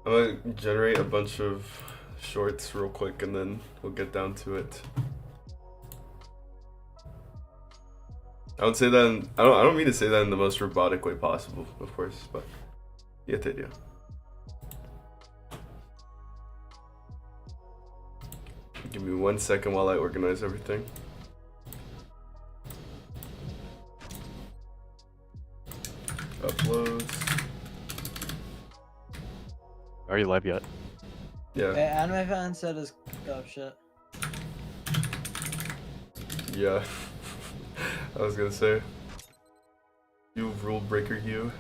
I'm gonna generate a bunch of shorts real quick and then we'll get down to it. I don't say that I don't mean to say that in the most robotic way possible, of course, but you get the idea. Give me 1 second while I organize everything. Uploads. Are you live yet? Yeah. Hey, anime fan said his shit. Yeah. I was gonna say. You rule breaker, you.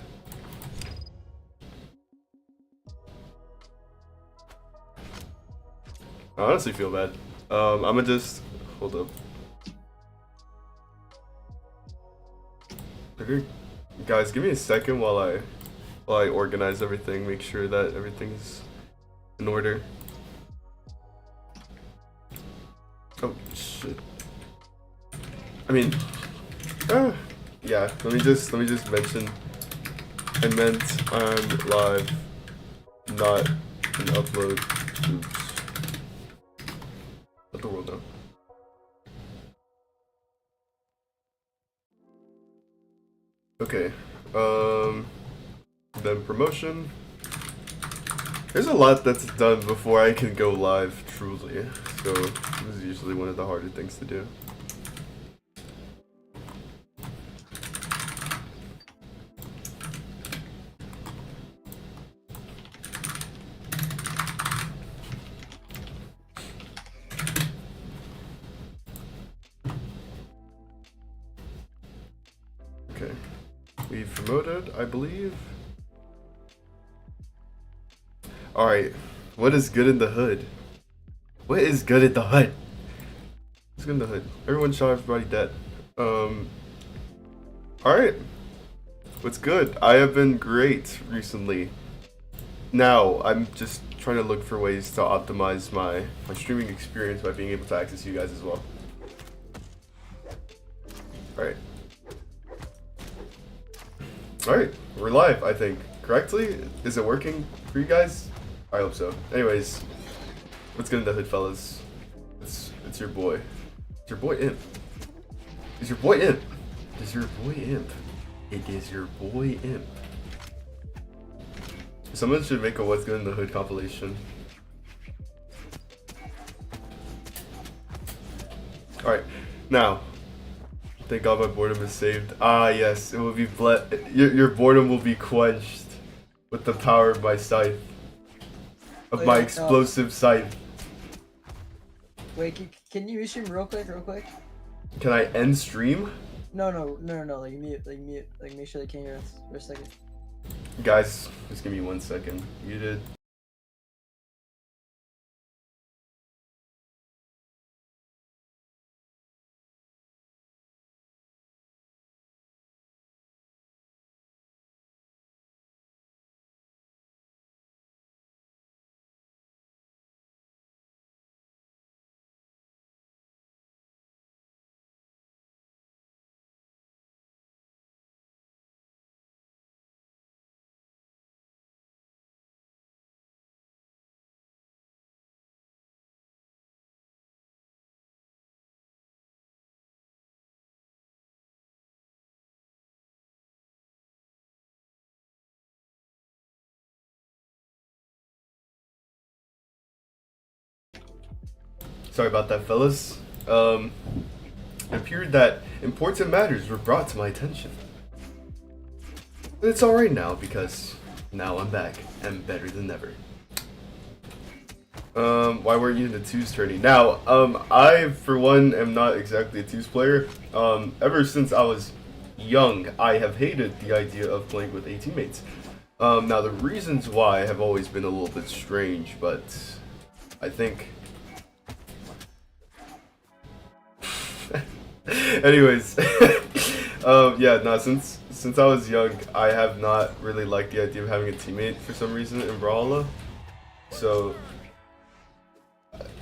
I honestly feel bad. I'ma just hold up. Okay. Guys, give me a second while I organize everything, make sure that everything's in order. Oh shit. I mean, yeah. Let me just mention. I meant I'm live, not an upload. Oops. Let the world know. Okay. Then promotion. There's a lot that's done before I can go live, truly. So this is usually one of the harder things to do. Okay. We've promoted, I believe. Alright, what is good in the hood? What is good in the hood? What's good in the hood? Everyone shot everybody dead. Alright. What's good? I have been great recently. Now, I'm just trying to look for ways to optimize my streaming experience by being able to access you guys as well. Alright. Alright, we're live, I think. Correctly? Is it working for you guys? I hope so. Anyways, what's good in the hood, fellas? It's your boy. It's your boy Imp. It's your boy Imp. It's your boy Imp. It is your boy Imp. Someone should make a what's good in the hood compilation. Alright, now. Thank God my boredom is saved. Ah yes, it will be your boredom will be quenched with the power of my scythe. Of my explosive scythe. Wait, can you stream real quick? Can I end stream? No, like mute, like make sure they can't hear us for a second. Guys, just give me 1 second. Muted. Sorry about that, fellas. It appeared that important matters were brought to my attention. But it's alright now, because now I'm back, and better than ever. Why weren't you in the twos tourney? Now, I, for one, am not exactly a twos player. Ever since I was young, I have hated the idea of playing with 8 teammates. Now, the reasons why have always been a little bit strange, but I think... Anyways, yeah, no, since I was young, I have not really liked the idea of having a teammate for some reason in Brawlhalla. So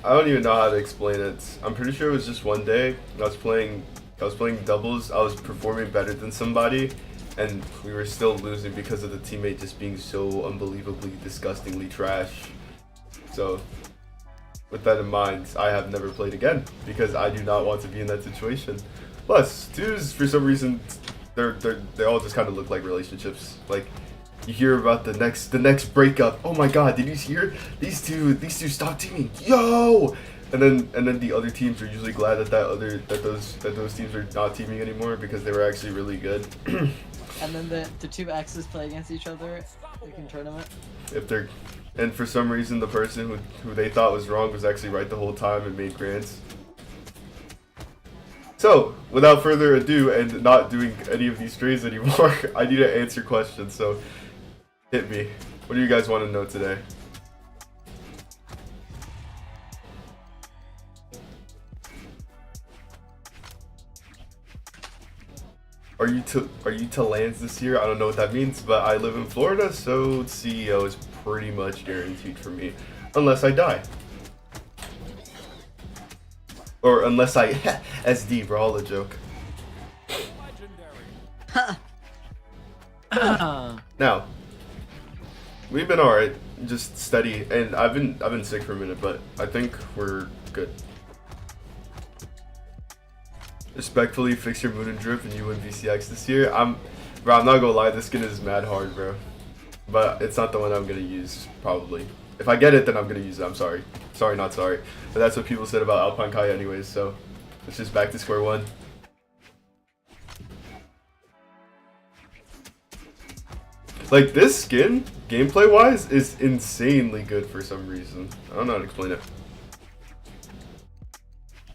I don't even know how to explain it. I'm pretty sure it was just one day I was playing doubles. I was performing better than somebody, and we were still losing because of the teammate just being so unbelievably, disgustingly trash. So, with that in mind, I have never played again because I do not want to be in that situation. Plus, twos for some reason, they all just kind of look like relationships. Like, you hear about the next breakup. Oh my God, did you hear these two stopped teaming? Yo! And then the other teams are usually glad that those teams are not teaming anymore because they were actually really good. And then the two exes play against each other like in tournament. And for some reason the person who they thought was wrong was actually right the whole time and made grants. So, without further ado and not doing any of these streams anymore, I need to answer questions, so hit me. What do you guys want to know today? Are you to lands this year? I don't know what that means, but I live in Florida, so CEO is pretty much guaranteed for me, unless I die. Or unless I SD Brawlhalla joke. Now, we've been alright, just steady, and I've been sick for a minute, but I think we're good. Respectfully, fix your moon and drip and you win VCX this year. Bro, I'm not gonna lie, this skin is mad hard, bro. But it's not the one I'm gonna use, probably. If I get it, then I'm gonna use it. I'm sorry. Sorry, not sorry. But that's what people said about Alpine Kaya anyways, so it's just back to square one. Like, this skin, gameplay-wise, is insanely good for some reason. I don't know how to explain it.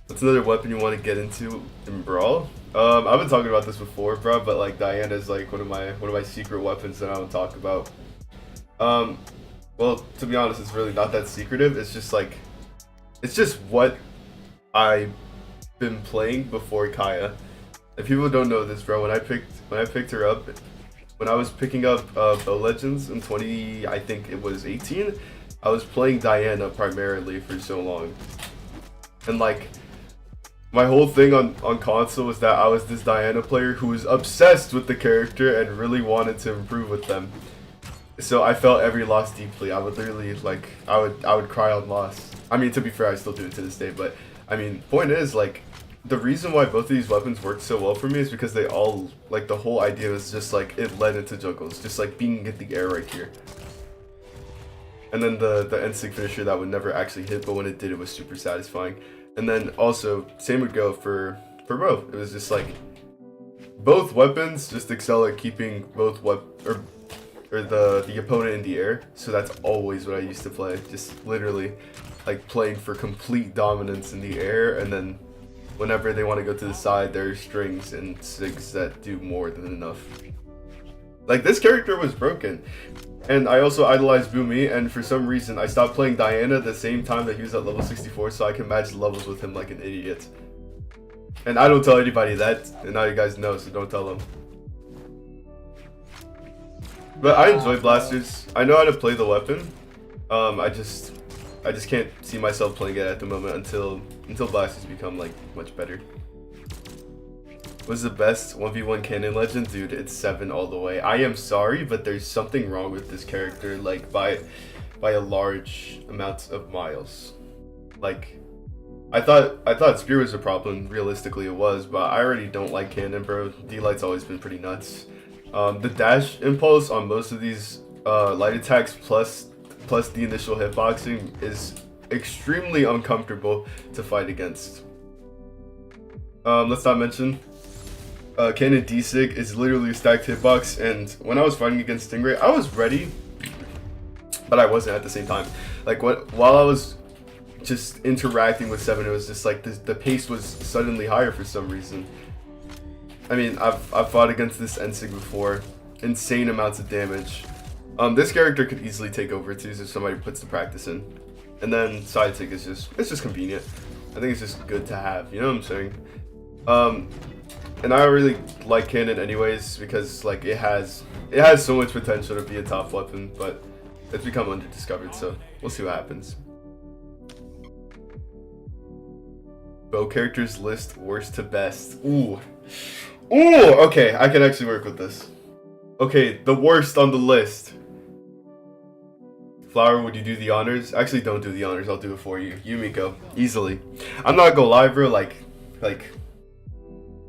What's another weapon you want to get into in Brawl? I've been talking about this before, bro, but like Diana is like one of my secret weapons that I don't talk about. Well, to be honest, it's really not that secretive. It's just like, it's just what I've been playing before Kaya. If people don't know this, bro, when I picked her up, when I was picking up Bow Legends in I think it was 18, I was playing Diana primarily for so long, and like, my whole thing on console was that I was this Diana player who was obsessed with the character and really wanted to improve with them. So I felt every loss deeply. I would literally, like, I would cry on loss. I mean, to be fair, I still do it to this day, but I mean, point is, like, the reason why both of these weapons worked so well for me is because they all, like, the whole idea was just like, it led into juggles, just like being in the air right here. And then the NSYNC finisher that would never actually hit, but when it did, it was super satisfying. And then also, same would go for both. It was just like, both weapons just excel at keeping both or the opponent in the air. So that's always what I used to play. Just literally, like, playing for complete dominance in the air, and then whenever they want to go to the side, there's strings and SIGs that do more than enough. Like, this character was broken. And I also idolized Boomy, and for some reason I stopped playing Diana at the same time that he was at level 64, so I can match levels with him like an idiot. And I don't tell anybody that, and now you guys know, so don't tell them. But I enjoy blasters. I know how to play the weapon. I just can't see myself playing it at the moment until blasters become like much better. Was the best 1v1 canon legend? Dude, it's 7 all the way. I am sorry, but there's something wrong with this character, like, by a large amount of miles. Like, I thought Spear was a problem, realistically it was, but I already don't like canon, bro. D-Light's always been pretty nuts. The dash impulse on most of these light attacks plus the initial hitboxing is extremely uncomfortable to fight against. Let's not mention Cannon D-Sig is literally a stacked hitbox, and when I was fighting against Stingray, I was ready, but I wasn't at the same time. Like, while I was just interacting with 7, it was just like the pace was suddenly higher for some reason. I mean, I've fought against this NSYNC before, insane amounts of damage. This character could easily take over too if somebody puts the practice in. And then side sig is just convenient. I think it's just good to have, you know what I'm saying? And I really like Cannon anyways because, like, it has so much potential to be a top weapon, but it's become underdiscovered, so we'll see what happens. Bow characters list worst to best. Ooh, okay, I can actually work with this. Okay, the worst on the list. Flower, would you do the honors? Actually, don't do the honors. I'll do it for you. Yumiko, easily. I'm not gonna lie, bro. Like,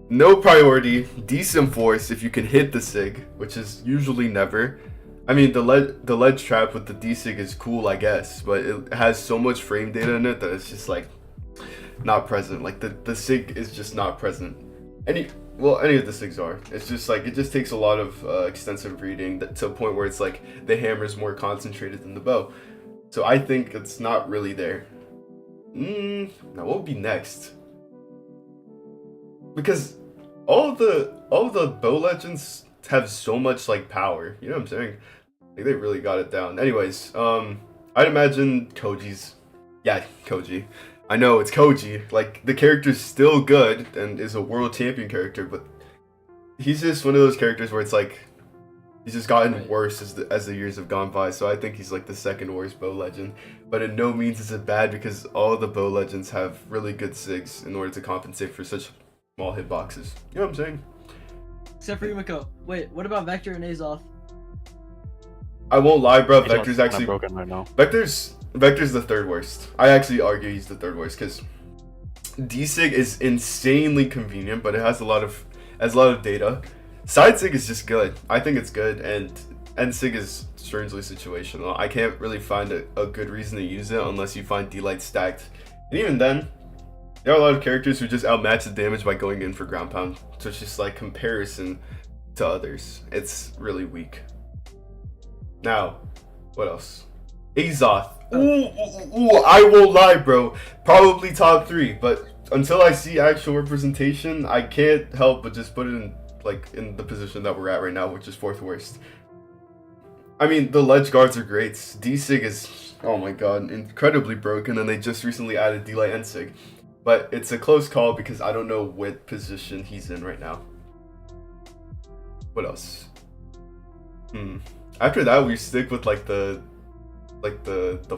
no priority. Decent force if you can hit the sig, which is usually never. I mean, the ledge trap with the D-Sig is cool, I guess, but it has so much frame data in it that it's just like not present. Like the SIG is just not present. Any of the SIGs are. It's just like it just takes a lot of extensive reading to a point where it's like the hammer is more concentrated than the bow. So I think it's not really there. Now what would be next? Because all the bow legends have so much like power. You know what I'm saying? Like they really got it down. Anyways, I'd imagine Koji's. Yeah, Koji. I know it's Koji. Like the character's still good and is a world champion character, but he's just one of those characters where it's like he's just gotten worse as the years have gone by. So I think he's like the second worst bow legend. But in no means is it bad because all the bow legends have really good SIGs in order to compensate for such small hitboxes. You know what I'm saying? Except for Yumiko. Wait, what about Vector and Azoth? I won't lie, bro. Azov's Vector's kinda actually broken right now. Vector's the third worst. I actually argue he's the third worst because D-Sig is insanely convenient, but it has a lot of data. Side Sig is just good. I think it's good, and N-Sig is strangely situational. I can't really find a good reason to use it unless you find D-Light stacked. And even then, there are a lot of characters who just outmatch the damage by going in for ground pound. So it's just like comparison to others. It's really weak. Now, what else? Azoth. Ooh, I won't lie, bro. Probably top 3, but until I see actual representation, I can't help but just put it in the position that we're at right now, which is 4th worst. I mean, the ledge guards are great. D-Sig is, oh my god, incredibly broken, and they just recently added D-Light N-Sig. But it's a close call because I don't know what position he's in right now. What else? After that, we stick with like the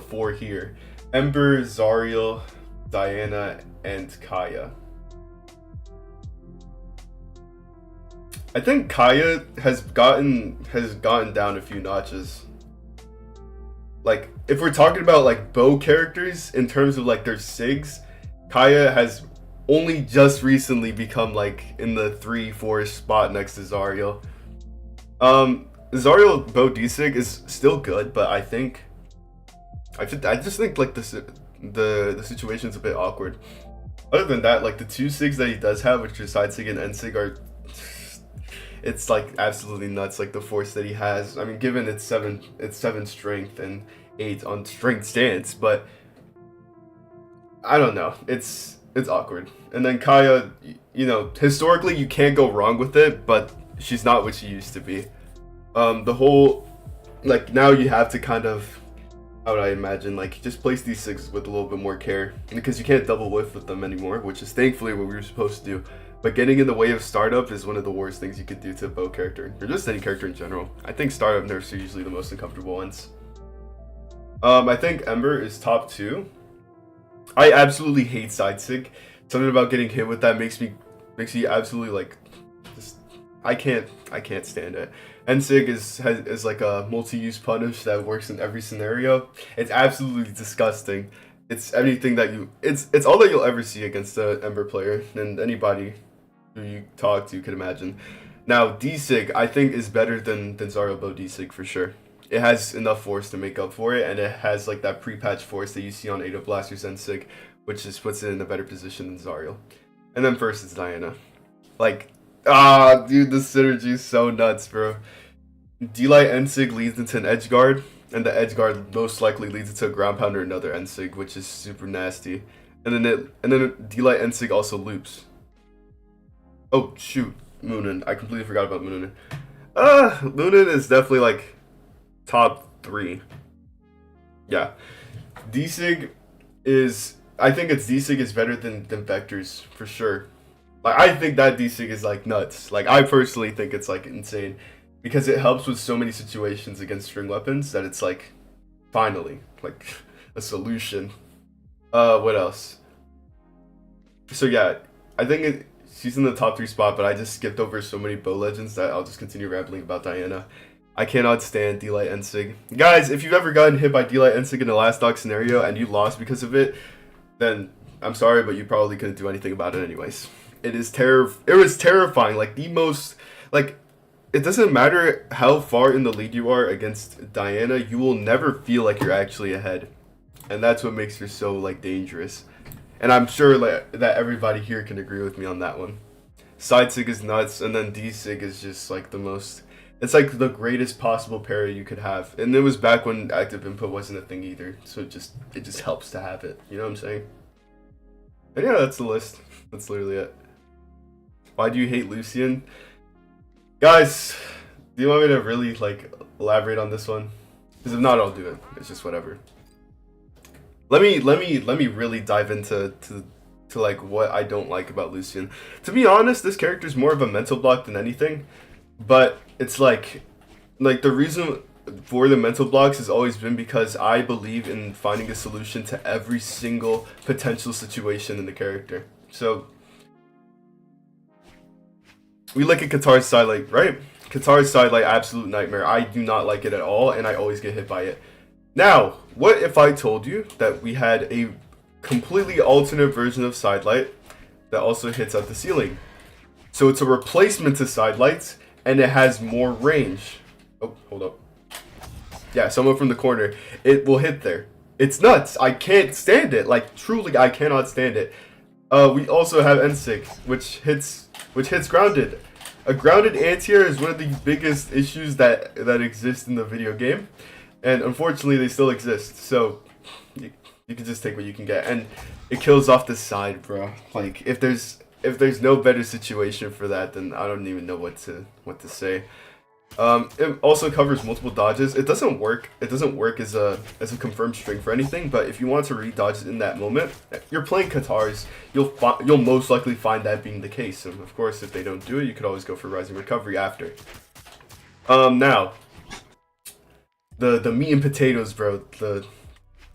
4 here: Ember, Zariel, Diana, and Kaya. I think Kaya has gotten down a few notches. Like if we're talking about like bow characters in terms of like their SIGs, Kaya has only just recently become like in the 3-4 spot next to Zariel. Zariel bow D-Sig is still good, but I just think like the situation's a bit awkward. Other than that, like the 2 SIGs that he does have, which are side SIG and end SIG, are it's like absolutely nuts. Like the force that he has. I mean, given it's 7 strength and 8 on strength stance, but I don't know. It's awkward. And then Kaya, you know, historically you can't go wrong with it, but she's not what she used to be. The whole, like, now you have to kind of, how would I imagine, like, just place these 6s with a little bit more care, because you can't double whiff with them anymore, which is thankfully what we were supposed to do. But getting in the way of startup is one of the worst things you could do to a bow character, or just any character in general. I think startup nerfs are usually the most uncomfortable ones. I think Ember is top 2. I absolutely hate side sig. Something about getting hit with that makes me absolutely like, just I can't stand it. N-Sig is like a multi-use punish that works in every scenario. It's absolutely disgusting. It's anything that it's all that you'll ever see against an Ember player, and anybody who you talk to could imagine. Now D-Sig I think is better than Zariel bow D-Sig for sure. It has enough force to make up for it, and it has like that pre-patch force that you see on Ada Blaster's N-Sig, which just puts it in a better position than Zariel. And then first is Diana. Like, dude, the synergy is so nuts, bro. D-Light N-Sig leads into an edge guard, and the edge guard most likely leads into a ground pound or another N-Sig, which is super nasty. And then D-Light N-Sig also loops. Oh shoot, Moonin. I completely forgot about Moonin. Moonin is definitely like top 3. Yeah. D-Sig is, I think its D-Sig is better than Vector's for sure. Like I think that D-Sig is like nuts. Like I personally think it's like insane, because it helps with so many situations against string weapons that it's like finally like a solution. What else? So yeah, I think she's in the top 3 spot, but I just skipped over so many bow legends that I'll just continue rambling about Diana. I cannot stand D-Light Ensig. Guys, if you've ever gotten hit by D-Light Ensig in the last dock scenario and you lost because of it, then I'm sorry, but you probably couldn't do anything about it anyways. It was terrifying. Like, the most, like, it doesn't matter how far in the lead you are against Diana, you will never feel like you're actually ahead. And that's what makes her so, like, dangerous. And I'm sure like, that everybody here can agree with me on that one. Side Sig is nuts, and then D Sig is just like the most... It's like the greatest possible parry you could have. And it was back when active input wasn't a thing either. So it just helps to have it. You know what I'm saying? And yeah, that's the list. That's literally it. Why do you hate Lucien? Guys, do you want me to really like elaborate on this one? Because if not, I'll do it. It's just whatever. Let me really dive into like what I don't like about Lucien. To be honest, this character is more of a mental block than anything. But it's like the reason for the mental blocks has always been because I believe in finding a solution to every single potential situation in the character. So we look at Katar's sidelight, right? Katar's sidelight, absolute nightmare. I do not like it at all, and I always get hit by it. Now, what if I told you that we had a completely alternate version of sidelight that also hits at the ceiling? So it's a replacement to sidelights, and it has more range. Oh, hold up. Yeah, someone from the corner. It will hit there. It's nuts. I can't stand it. Like, truly, I cannot stand it. We also have Ensig, which hits grounded. A grounded anti-air is one of the biggest issues that exist in the video game. And unfortunately, they still exist. So, you can just take what you can get. And it kills off the side, bro. Like, if there's no better situation for that, then I don't even know what to say. It also covers multiple dodges. It doesn't work. It doesn't work as a confirmed string for anything. But if you want to read dodges in that moment, you're playing Katars. You'll most likely find that being the case. And of course, if they don't do it, you could always go for rising recovery after. Now, the meat and potatoes, bro.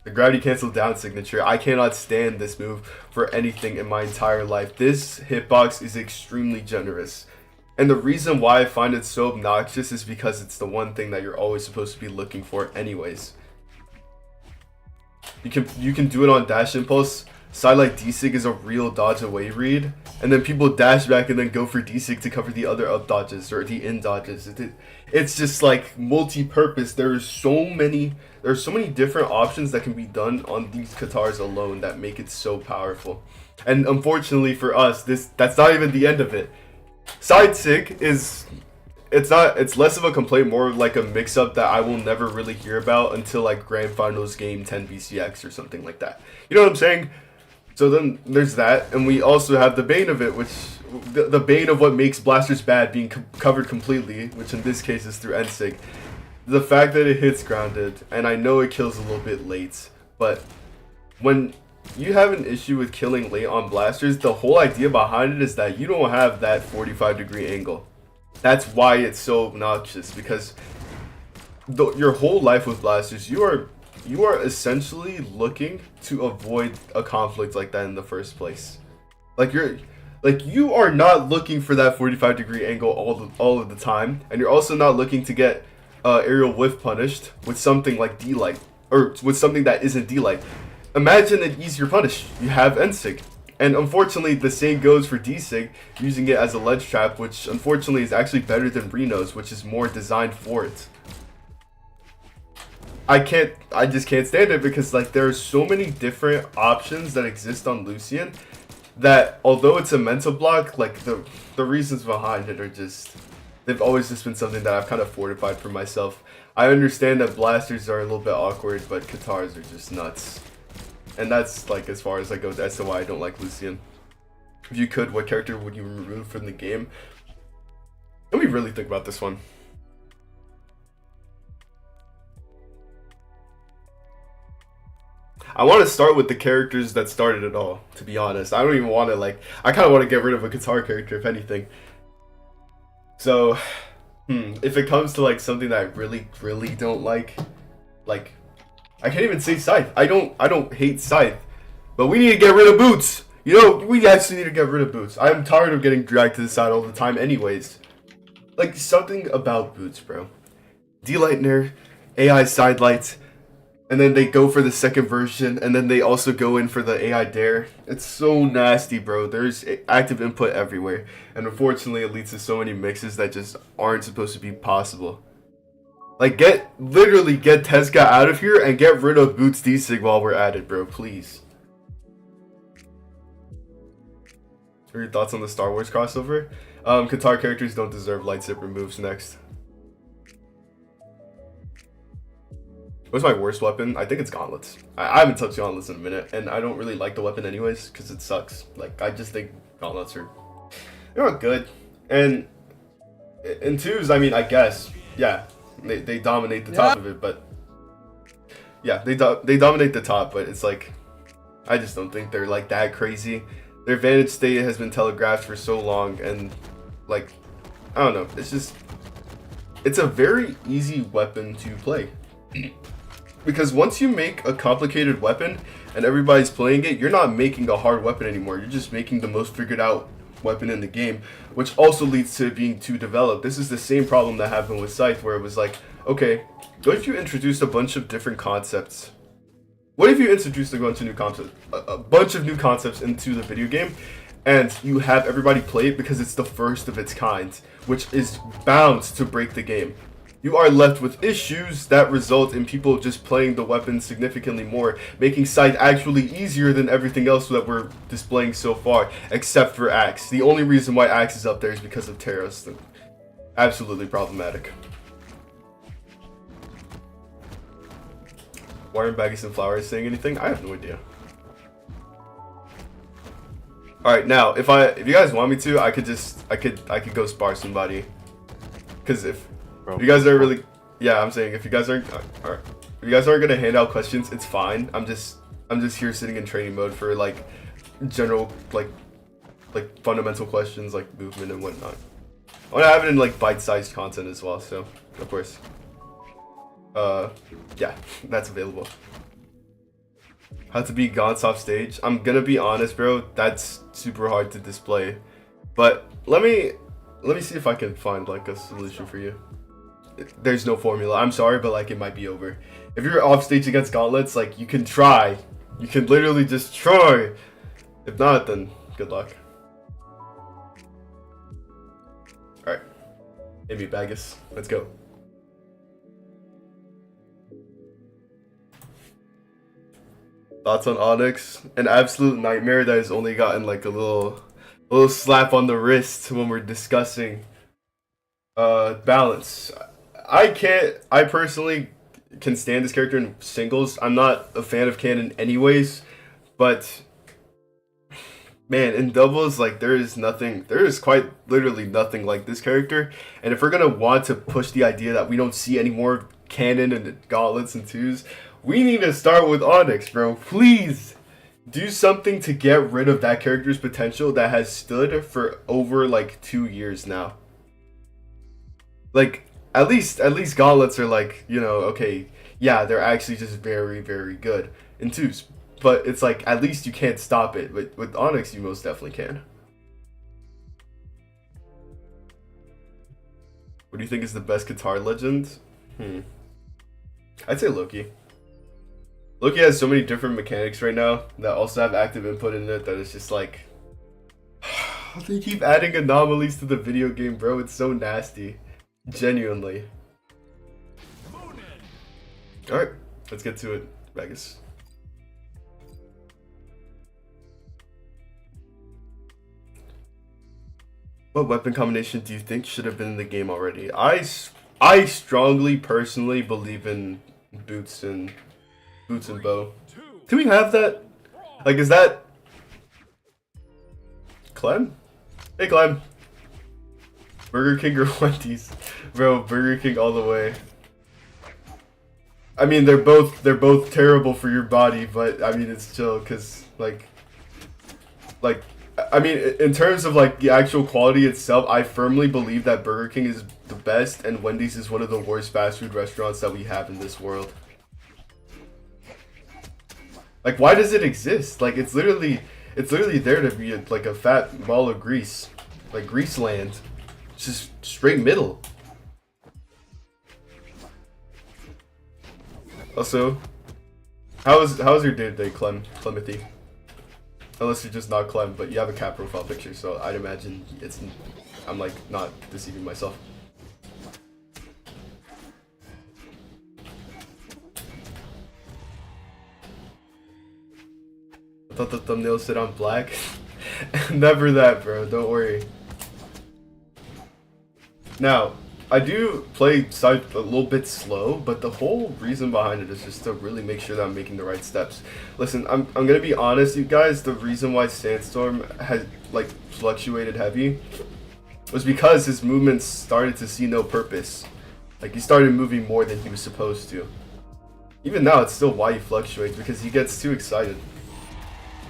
The gravity cancel down signature. I cannot stand this move for anything in my entire life. This hitbox is extremely generous. And the reason why I find it so obnoxious is because it's the one thing that you're always supposed to be looking for anyways. You can do it on dash impulse. Sidelight D-Sig is a real dodge away read. And then people dash back and then go for D-Sig to cover the other up dodges or the in dodges. It's just like multi-purpose. There's so many different options that can be done on these Katars alone that make it so powerful. And unfortunately for us, that's not even the end of it. Side Sig it's less of a complaint, more like a mix-up that I will never really hear about until like Grand Finals game 10 BCX or something like that. You know what I'm saying? So then there's that, and we also have the bane of it, which the bane of what makes blasters bad being covered completely, which in this case is through Ensig. The fact that it hits grounded, and I know it kills a little bit late, but when you have an issue with killing late on blasters, the whole idea behind it is that you don't have that 45-degree angle. That's why it's so obnoxious, because your whole life with blasters, you are essentially looking to avoid a conflict like that in the first place. You are not looking for that 45-degree angle all of the time, and you're also not looking to get aerial whiff punished with something like D-Light, or with something that isn't D-Light. Imagine an easier punish. You have Ensig. And unfortunately, the same goes for D-Sig, using it as a ledge trap, which unfortunately is actually better than Reno's, which is more designed for it. I just can't stand it because like there are so many different options that exist on Lucien that although it's a mental block, like the reasons behind it are they've always just been something that I've kind of fortified for myself. I understand that blasters are a little bit awkward, but Katars are just nuts. And that's like as far as I go as to why I don't like Lucien. If you could, what character would you remove from the game? Let me really think about this one. I want to start with the characters that started it all, to be honest. I don't even want to I kind of want to get rid of a Katar character, if anything. So, if it comes to like something that I really, really don't like I can't even say Scythe. I don't hate Scythe, but we need to get rid of Boots. You know, we actually need to get rid of boots. I'm tired of getting dragged to the side all the time anyways. Like, something about boots, bro. D-Lightner, AI side lights, and then they go for the second version, and then they also go in for the AI Dare. It's so nasty, bro. There's active input everywhere, and unfortunately it leads to so many mixes that just aren't supposed to be possible. Like, literally get Teska out of here and get rid of Boots D-Sig while we're at it, bro, please. What are your thoughts on the Star Wars crossover? Qatar characters don't deserve lightsaber moves next. What's my worst weapon? I think it's gauntlets. I haven't touched gauntlets in a minute, and I don't really like the weapon anyways, because it sucks. Like, I just think gauntlets are, they're not good. And in twos, I mean, I guess, yeah, they dominate the top of it, but yeah, they dominate the top, but it's like, I just don't think they're like that crazy. Their vantage state has been telegraphed for so long, and like, I don't know, it's a very easy weapon to play. Because once you make a complicated weapon and everybody's playing it, you're not making a hard weapon anymore. You're just making the most figured out weapon in the game, which also leads to it being too developed. This is the same problem that happened with Scythe, where it was like, okay, what if you introduced a bunch of different concepts? What if you introduced a bunch of new concepts into the video game, and you have everybody play it because it's the first of its kind, which is bound to break the game? You are left with issues that result in people just playing the weapon significantly more, making Scythe actually easier than everything else that we're displaying so far, except for Axe. The only reason why Axe is up there is because of Terrace. Absolutely problematic. Why aren't Baggies and Flowers saying anything? I have no idea. Alright, now, if you guys want me to, I could go spar somebody. Because if you guys are really, yeah, I'm saying if you guys aren't, alright, if you guys aren't gonna hand out questions, it's fine. I'm just here sitting in training mode for like general like fundamental questions like movement and whatnot. I want to have it in like bite-sized content as well, so of course, yeah, that's available. How to beat Gaunts off stage? I'm gonna be honest, bro. That's super hard to display, but let me see if I can find like a solution for you. There's no formula. I'm sorry, but like it might be over. If you're off stage against gauntlets, like you can try. You can literally just try. If not, then good luck. Alright. Hit me, Baggus. Let's go. Thoughts on Onyx? An absolute nightmare that has only gotten like a little slap on the wrist when we're discussing balance. I personally can stand this character in singles. I'm not a fan of Canon anyways, but man, in doubles, like there is quite literally nothing like this character. And if we're gonna want to push the idea that we don't see any more Canon and gauntlets and twos, we need to start with Onyx, bro. Please do something to get rid of that character's potential that has stood for over like 2 years now. Like, at least gauntlets are like, you know, okay, yeah, they're actually just very, very good in twos. But it's like, at least you can't stop it. But with Onyx, you most definitely can. What do you think is the best Qatar legend? I'd say Loki. Loki has so many different mechanics right now that also have active input in it that it's just like... they keep adding anomalies to the video game, bro. It's so nasty. Genuinely. Alright, let's get to it, Vegas. What weapon combination do you think should have been in the game already? I strongly, personally believe in boots and bow. Do we have that? Like, is that Clem? Hey, Clem. Burger King or Wendy's? Bro, Burger King all the way. I mean, they're both terrible for your body, but I mean, it's chill, cause like, I mean, in terms of like the actual quality itself, I firmly believe that Burger King is the best and Wendy's is one of the worst fast food restaurants that we have in this world. Like, why does it exist? Like, it's literally It's literally there to be like a fat ball of grease, like grease land. It's just straight middle. Also, how's your day-to-day, Clementhy? Unless you're just not Clem, but you have a cat profile picture, so I'd imagine I'm like not deceiving myself. I thought the thumbnail said I'm black. Never that, bro. Don't worry. Now, I do play Scythe a little bit slow, but the whole reason behind it is just to really make sure that I'm making the right steps. Listen, I'm gonna be honest, you guys. The reason why Sandstorm has like fluctuated heavy was because his movements started to see no purpose. Like he started moving more than he was supposed to. Even now, it's still why he fluctuates, because he gets too excited.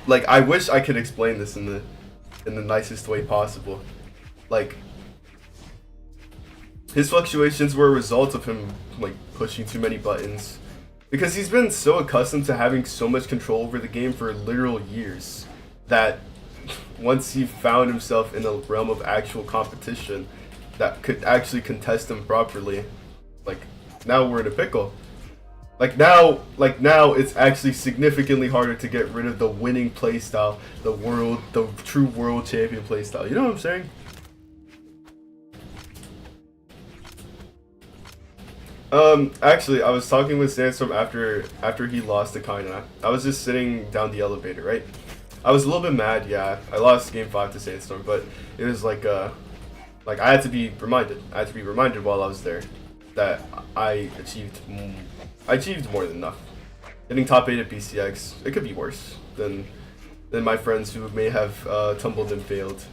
Like, I wish I could explain this in the nicest way possible. Like, his fluctuations were a result of him like pushing too many buttons, because he's been so accustomed to having so much control over the game for literal years that once he found himself in the realm of actual competition that could actually contest him properly, like now we're in a pickle. Like now it's actually significantly harder to get rid of the winning playstyle, the true world champion playstyle. You know what I'm saying? Actually, I was talking with Sandstorm after he lost to Kaina. I was just sitting down the elevator, right? I was a little bit mad, yeah. I lost game 5 to Sandstorm, but it was like I had to be reminded. I had to be reminded while I was there that I achieved more than enough. Getting top 8 at BCX, it could be worse than my friends who may have tumbled and failed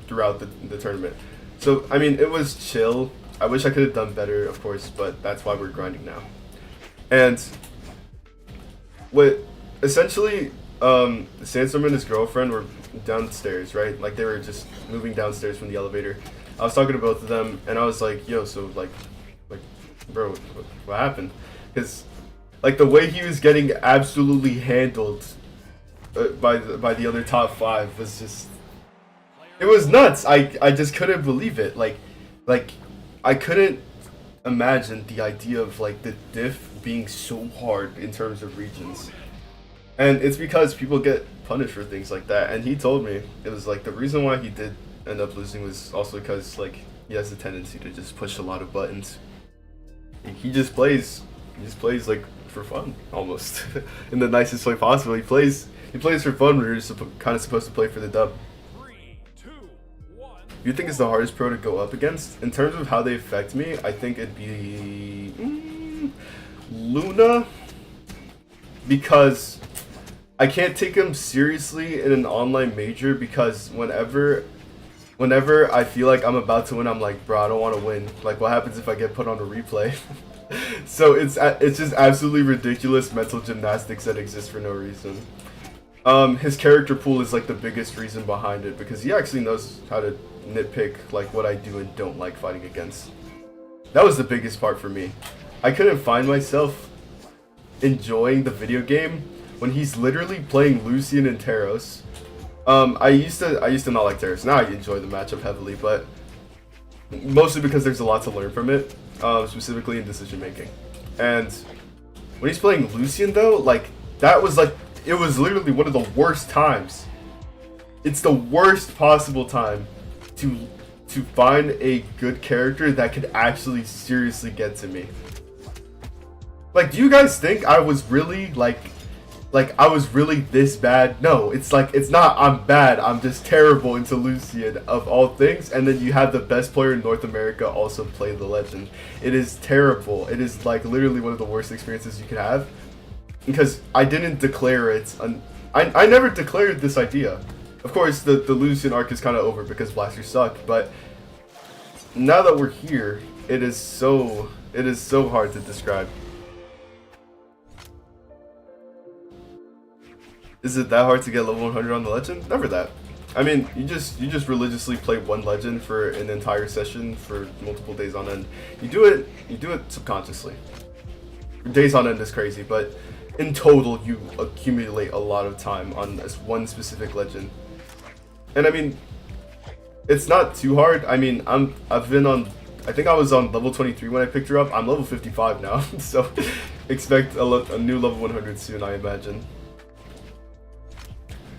throughout the tournament. So, I mean, it was chill. I wish I could have done better, of course, but that's why we're grinding now. And what essentially, Sandstorm and his girlfriend were downstairs, right? Like they were just moving downstairs from the elevator. I was talking to both of them, and I was like, "Yo, so like, bro, what happened?" Because like the way he was getting absolutely handled by the other top 5 was just, it was nuts. I just couldn't believe it. Like I couldn't imagine the idea of like the diff being so hard in terms of regions. And it's because people get punished for things like that. And he told me it was like the reason why he did end up losing was also because like he has a tendency to just push a lot of buttons. He just plays like for fun almost in the nicest way possible. He plays for fun when you're kind of supposed to play for the dub. You think it's the hardest pro to go up against? In terms of how they affect me, I think it'd be Luna, because I can't take him seriously in an online major, because whenever I feel like I'm about to win, I'm like, bro, I don't want to win. Like, what happens if I get put on a replay? So it's just absolutely ridiculous mental gymnastics that exist for no reason. His character pool is like the biggest reason behind it, because he actually knows how to nitpick like what I do and don't like fighting against. That was the biggest part for me. I couldn't find myself enjoying the video game when he's literally playing Lucien and Taros. I used to not like Taros. Now I enjoy the matchup heavily, but mostly because there's a lot to learn from it, specifically in decision making. And when he's playing Lucien though, like that was like, it was literally one of the worst times. It's the worst possible time to find a good character that could actually seriously get to me. Like, do you guys think I was really like I was really this bad? No, it's like, it's not I'm bad, I'm just terrible into Lucien of all things, and then you have the best player in North America also play the legend. It is terrible. It is like literally one of the worst experiences you could have, because I didn't declare it. I never declared this idea. Of course, the Lucien arc is kind of over because blasters suck, but now that we're here, it is so hard to describe. Is it that hard to get level 100 on the legend? Never that. I mean, you just religiously play one legend for an entire session for multiple days on end. You do it subconsciously. Days on end is crazy, but in total you accumulate a lot of time on this one specific legend. And I mean, it's not too hard. I mean, I've been on, I think I was on level 23 when I picked her up. I'm level 55 now, so expect a new level 100 soon, I imagine.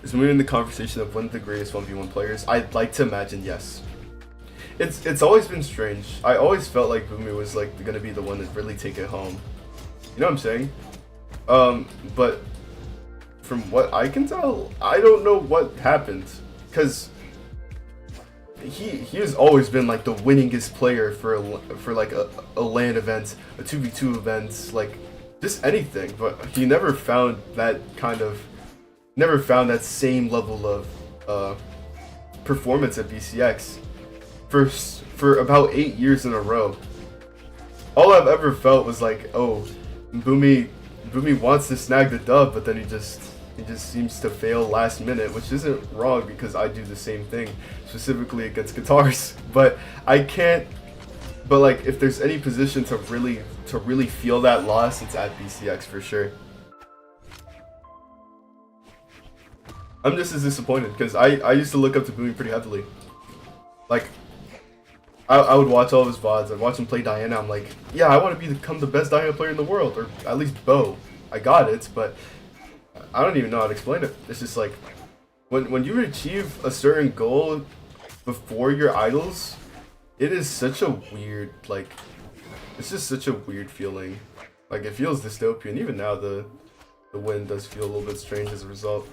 Is moving the conversation of one of the greatest 1v1 players? I'd like to imagine yes. It's always been strange. I always felt like Boomy was like gonna be the one that really take it home. You know what I'm saying? But from what I can tell, I don't know what happened, because he has always been like the winningest player for like a LAN event, a 2v2 event, like just anything. But he never found that same level of performance at BCX for about 8 years in a row. All I've ever felt was like, oh, Boomy wants to snag the dub, but then he just seems to fail last minute, which isn't wrong because I do the same thing, specifically against guitars. But I can't. But like, if there's any position to really feel that loss, it's at BCX for sure. I'm just as disappointed because I used to look up to Boomy pretty heavily. Like, I would watch all of his VODs. I'd watch him play Diana. I'm like, yeah, I want to become the best Diana player in the world, or at least Bo. I got it, but I don't even know how to explain it. It's just like, when you achieve a certain goal before your idols, it is such a weird, like, it's just such a weird feeling. Like, it feels dystopian. Even now, the win does feel a little bit strange as a result.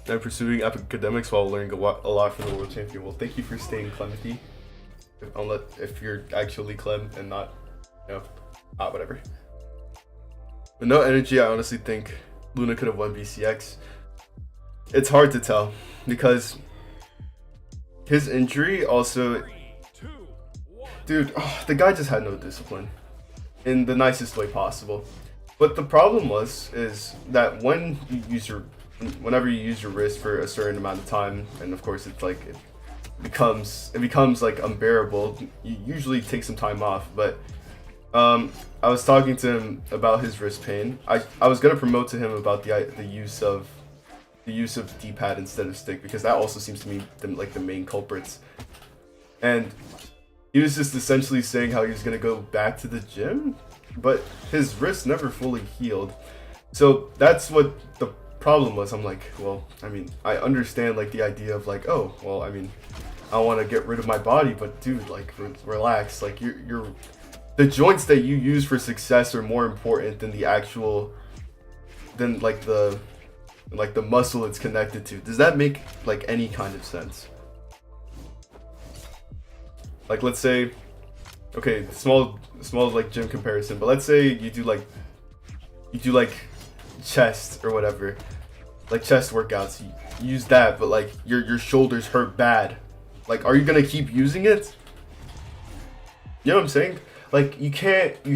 I'm pursuing academics while learning a lot from the world champion. Well, thank you for staying Clemity. If you're actually Clem and not, you know, whatever. With no energy, I honestly think Luna could have won BCX. It's hard to tell because his injury also, dude, the guy just had no discipline in the nicest way possible. But the problem is that whenever you use your wrist for a certain amount of time, and of course it's like it becomes like unbearable, you usually take some time off. But I was talking to him about his wrist pain. I was gonna promote to him about the use of D-pad instead of stick, because that also seems to me like the main culprits. And he was just essentially saying how he was gonna go back to the gym, but his wrist never fully healed. So that's what the problem was. I'm like, well, I mean, I understand like the idea of like, oh, well, I mean, I want to get rid of my body, but dude, like, relax. Like, the joints that you use for success are more important than the muscle it's connected to. Does that make like any kind of sense? Like, let's say, okay, small like gym comparison, but let's say you do like chest or whatever, like chest workouts, you use that, but like your shoulders hurt bad. Like, are you gonna keep using it? You know what I'm saying? Like, you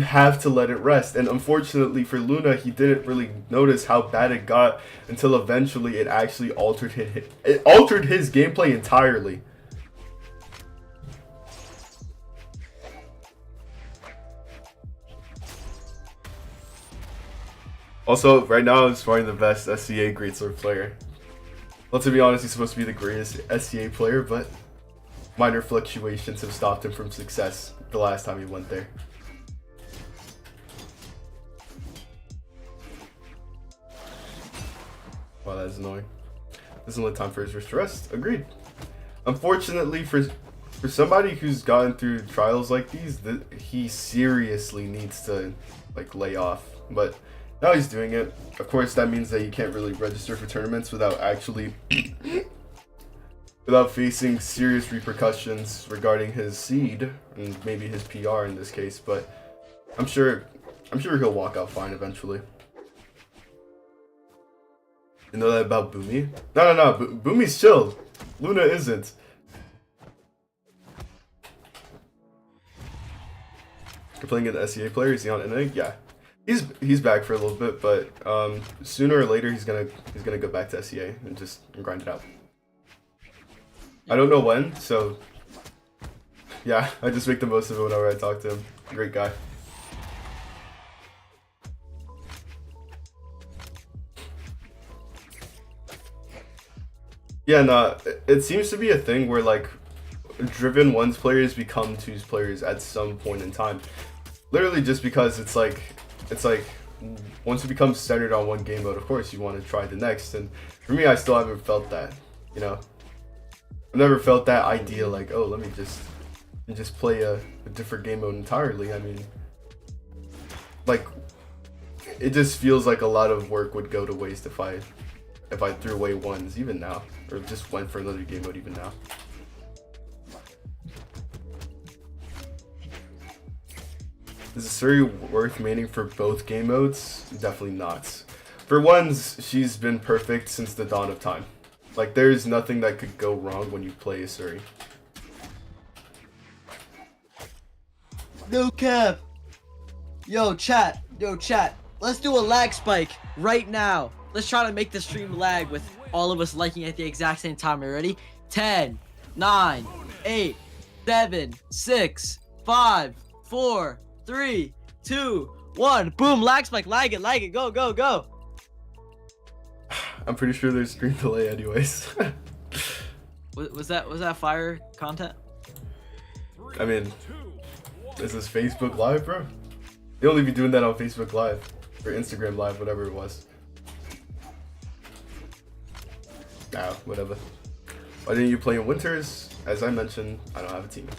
have to let it rest. And unfortunately for Luna, he didn't really notice how bad it got until eventually it actually altered his gameplay entirely. Also, right now I'm sparring the best SCA Greatsword player. Well, to be honest, he's supposed to be the greatest SCA player, but minor fluctuations have stopped him from success the last time he went there. Wow, that is annoying. Doesn't let time for his wrist to rest. Agreed. Unfortunately, for somebody who's gotten through trials like these, he seriously needs to like lay off. But now he's doing it. Of course, that means that you can't really register for tournaments without actually without facing serious repercussions regarding his seed and maybe his PR in this case. But I'm sure he'll walk out fine eventually. You know that about Boomy? No. Boomy's chilled. Luna isn't. You're playing an SEA player. Is he on NA? Yeah. He's back for a little bit, but sooner or later he's gonna go back to SEA and just grind it out. I don't know when, so Yeah, I just make the most of it whenever I talk to him. Great guy. Yeah, no, it seems to be a thing where like driven ones players become twos players at some point in time. Literally just because it's like once you become centered on one game mode, of course you want to try the next. And for me, I still haven't felt that, you know. I've never felt that idea like, oh, let me just play a different game mode entirely. I mean, like, it just feels like a lot of work would go to waste if I threw away ones even now, or just went for another game mode even now. Is Suri worth maining for both game modes? Definitely not. For ones, she's been perfect since the dawn of time. Like, there's nothing that could go wrong when you play a Suri. No cap. Yo, chat. Let's do a lag spike right now. Let's try to make the stream lag with all of us liking at the exact same time. Are you ready? 10, 9, 8, 7, 6, 5, 4, 3, 2, 1. Boom, lag spike, lag it, go. I'm pretty sure there's screen delay anyways. Was that fire content? I mean, is this Facebook Live, bro? They only be doing that on Facebook Live or Instagram Live, whatever it was. Nah, whatever. Why didn't you play in Winters? As I mentioned, I don't have a team.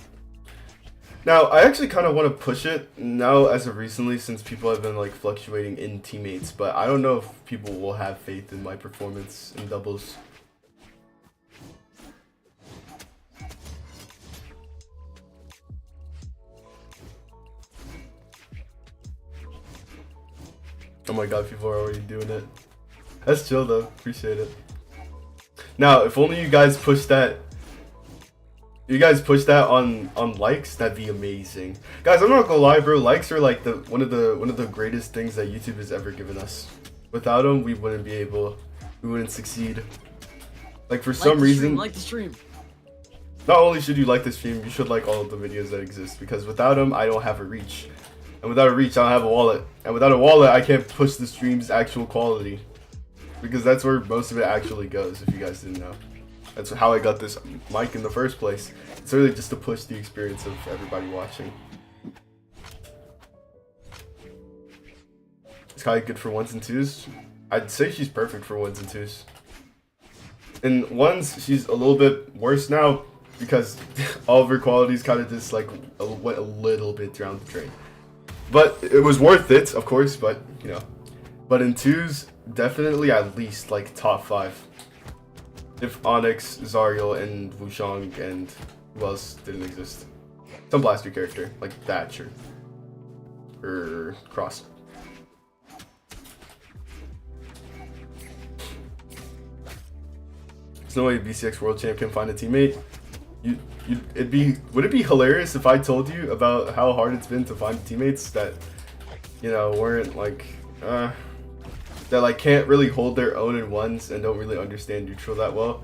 Now, I actually kind of want to push it now as of recently, since people have been like fluctuating in teammates, but I don't know if people will have faith in my performance in doubles. Oh my god, people are already doing it. That's chill though, appreciate it. Now, if only you guys push that. You guys push that on likes, that'd be amazing. Guys, I'm not gonna lie, bro. Likes are like one of the greatest things that YouTube has ever given us. Without them, we wouldn't succeed. Like for some reason, Like the stream. not only should you like the stream, you should like all of the videos that exist, because without them, I don't have a reach. And without a reach, I don't have a wallet. And without a wallet, I can't push the stream's actual quality. Because that's where most of it actually goes, if you guys didn't know. That's how I got this mic in the first place. It's really just to push the experience of everybody watching. Is Kai good for ones and twos? I'd say she's perfect for ones and twos. In ones, she's a little bit worse now because all of her qualities kind of just like went a little bit down the drain. But it was worth it, of course, but you know. But in twos, definitely at least like top 5. If Onyx, Zariel, and Wushang, and who else didn't exist? Some blaster character, like Thatcher. Or Cross. There's no way BCX World Champ can find a teammate. Would it be hilarious if I told you about how hard it's been to find teammates that, you know, weren't like, that like can't really hold their own in ones and don't really understand neutral that well.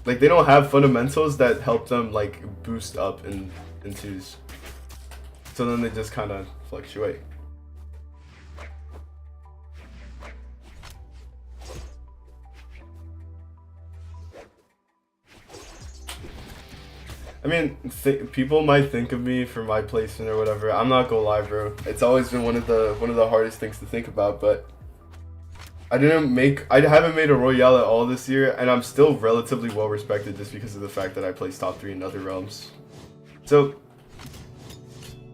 Like they don't have fundamentals that help them like boost up in twos. So then they just kind of fluctuate. I mean, people might think of me for my placement or whatever. I'm not gonna lie, bro. It's always been one of the hardest things to think about, but I haven't made a Royale at all this year, and I'm still relatively well respected just because of the fact that I placed top 3 in other realms. So,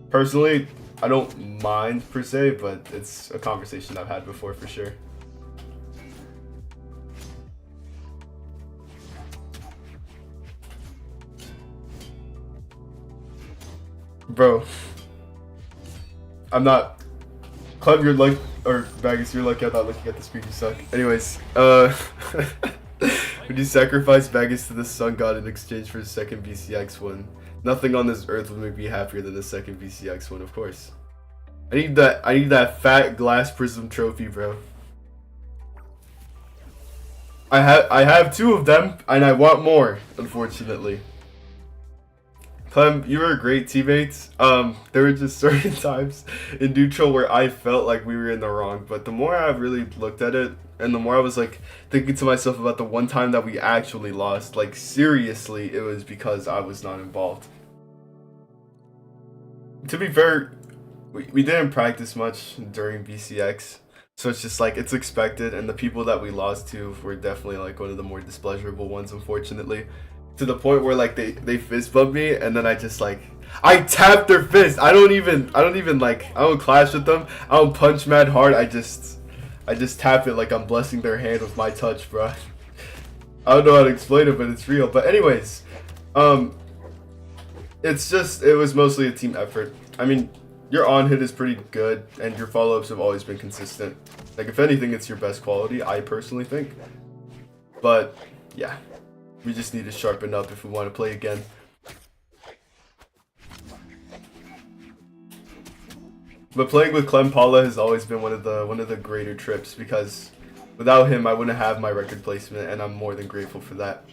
personally, I don't mind per se, but it's a conversation I've had before for sure. Bro, I'm not. Clem, you're like, or Baggis, you're lucky I'm not looking at the screen, you suck. Anyways, would you sacrifice Baggis to the Sun God in exchange for a second BCX one? Nothing on this earth would make me happier than the second BCX one, of course. I need that fat glass prism trophy, bro. I have 2 of them, and I want more, unfortunately. Clem, you were a great teammate. There were just certain times in neutral where I felt like we were in the wrong, but the more I really looked at it, and the more I was like thinking to myself about the one time that we actually lost, like seriously, it was because I was not involved. To be fair, we didn't practice much during BCX, so it's just like it's expected, and the people that we lost to were definitely like one of the more displeasurable ones, unfortunately. To the point where like they fist bumped me, and then I just like I tapped their fist. I don't even like I don't clash with them. I don't punch mad hard. I just tap it like I'm blessing their hand with my touch, bro. I don't know how to explain it, but it's real. But anyways, it's just it was mostly a team effort. I mean, your on hit is pretty good, and your follow ups have always been consistent. Like if anything, it's your best quality, I personally think. But yeah. We just need to sharpen up if we want to play again. But playing with Clem Paula has always been one of the greater trips, because without him I wouldn't have my record placement, and I'm more than grateful for that.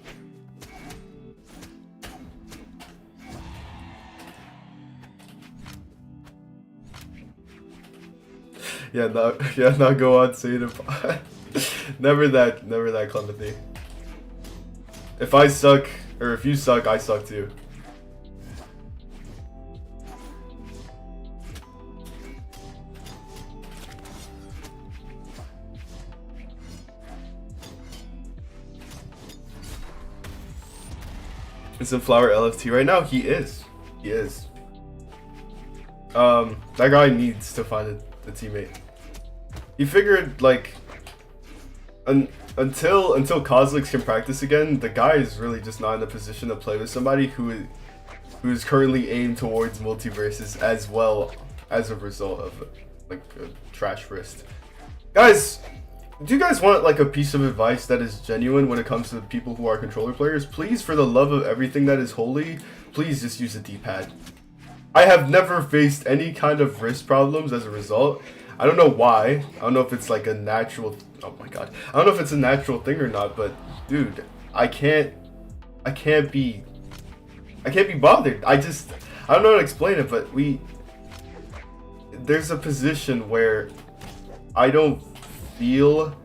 Now go on saying it. Never that Clementhy. If I suck, or if you suck, I suck too. Is in Flower LFT right now? He is. That guy needs to find a teammate. He figured like until Kozlix can practice again, the guy is really just not in a position to play with somebody who is currently aimed towards multiverses, as well as a result of like a trash wrist. Guys, do you guys want like a piece of advice that is genuine when it comes to people who are controller players? Please, for the love of everything that is holy, please just use a D-pad. I have never faced any kind of wrist problems as a result. I don't know why. I don't know if it's like a natural. Oh my god. I don't know if it's a natural thing or not, but dude, I can't be bothered. I don't know how to explain it, but there's a position where I don't feel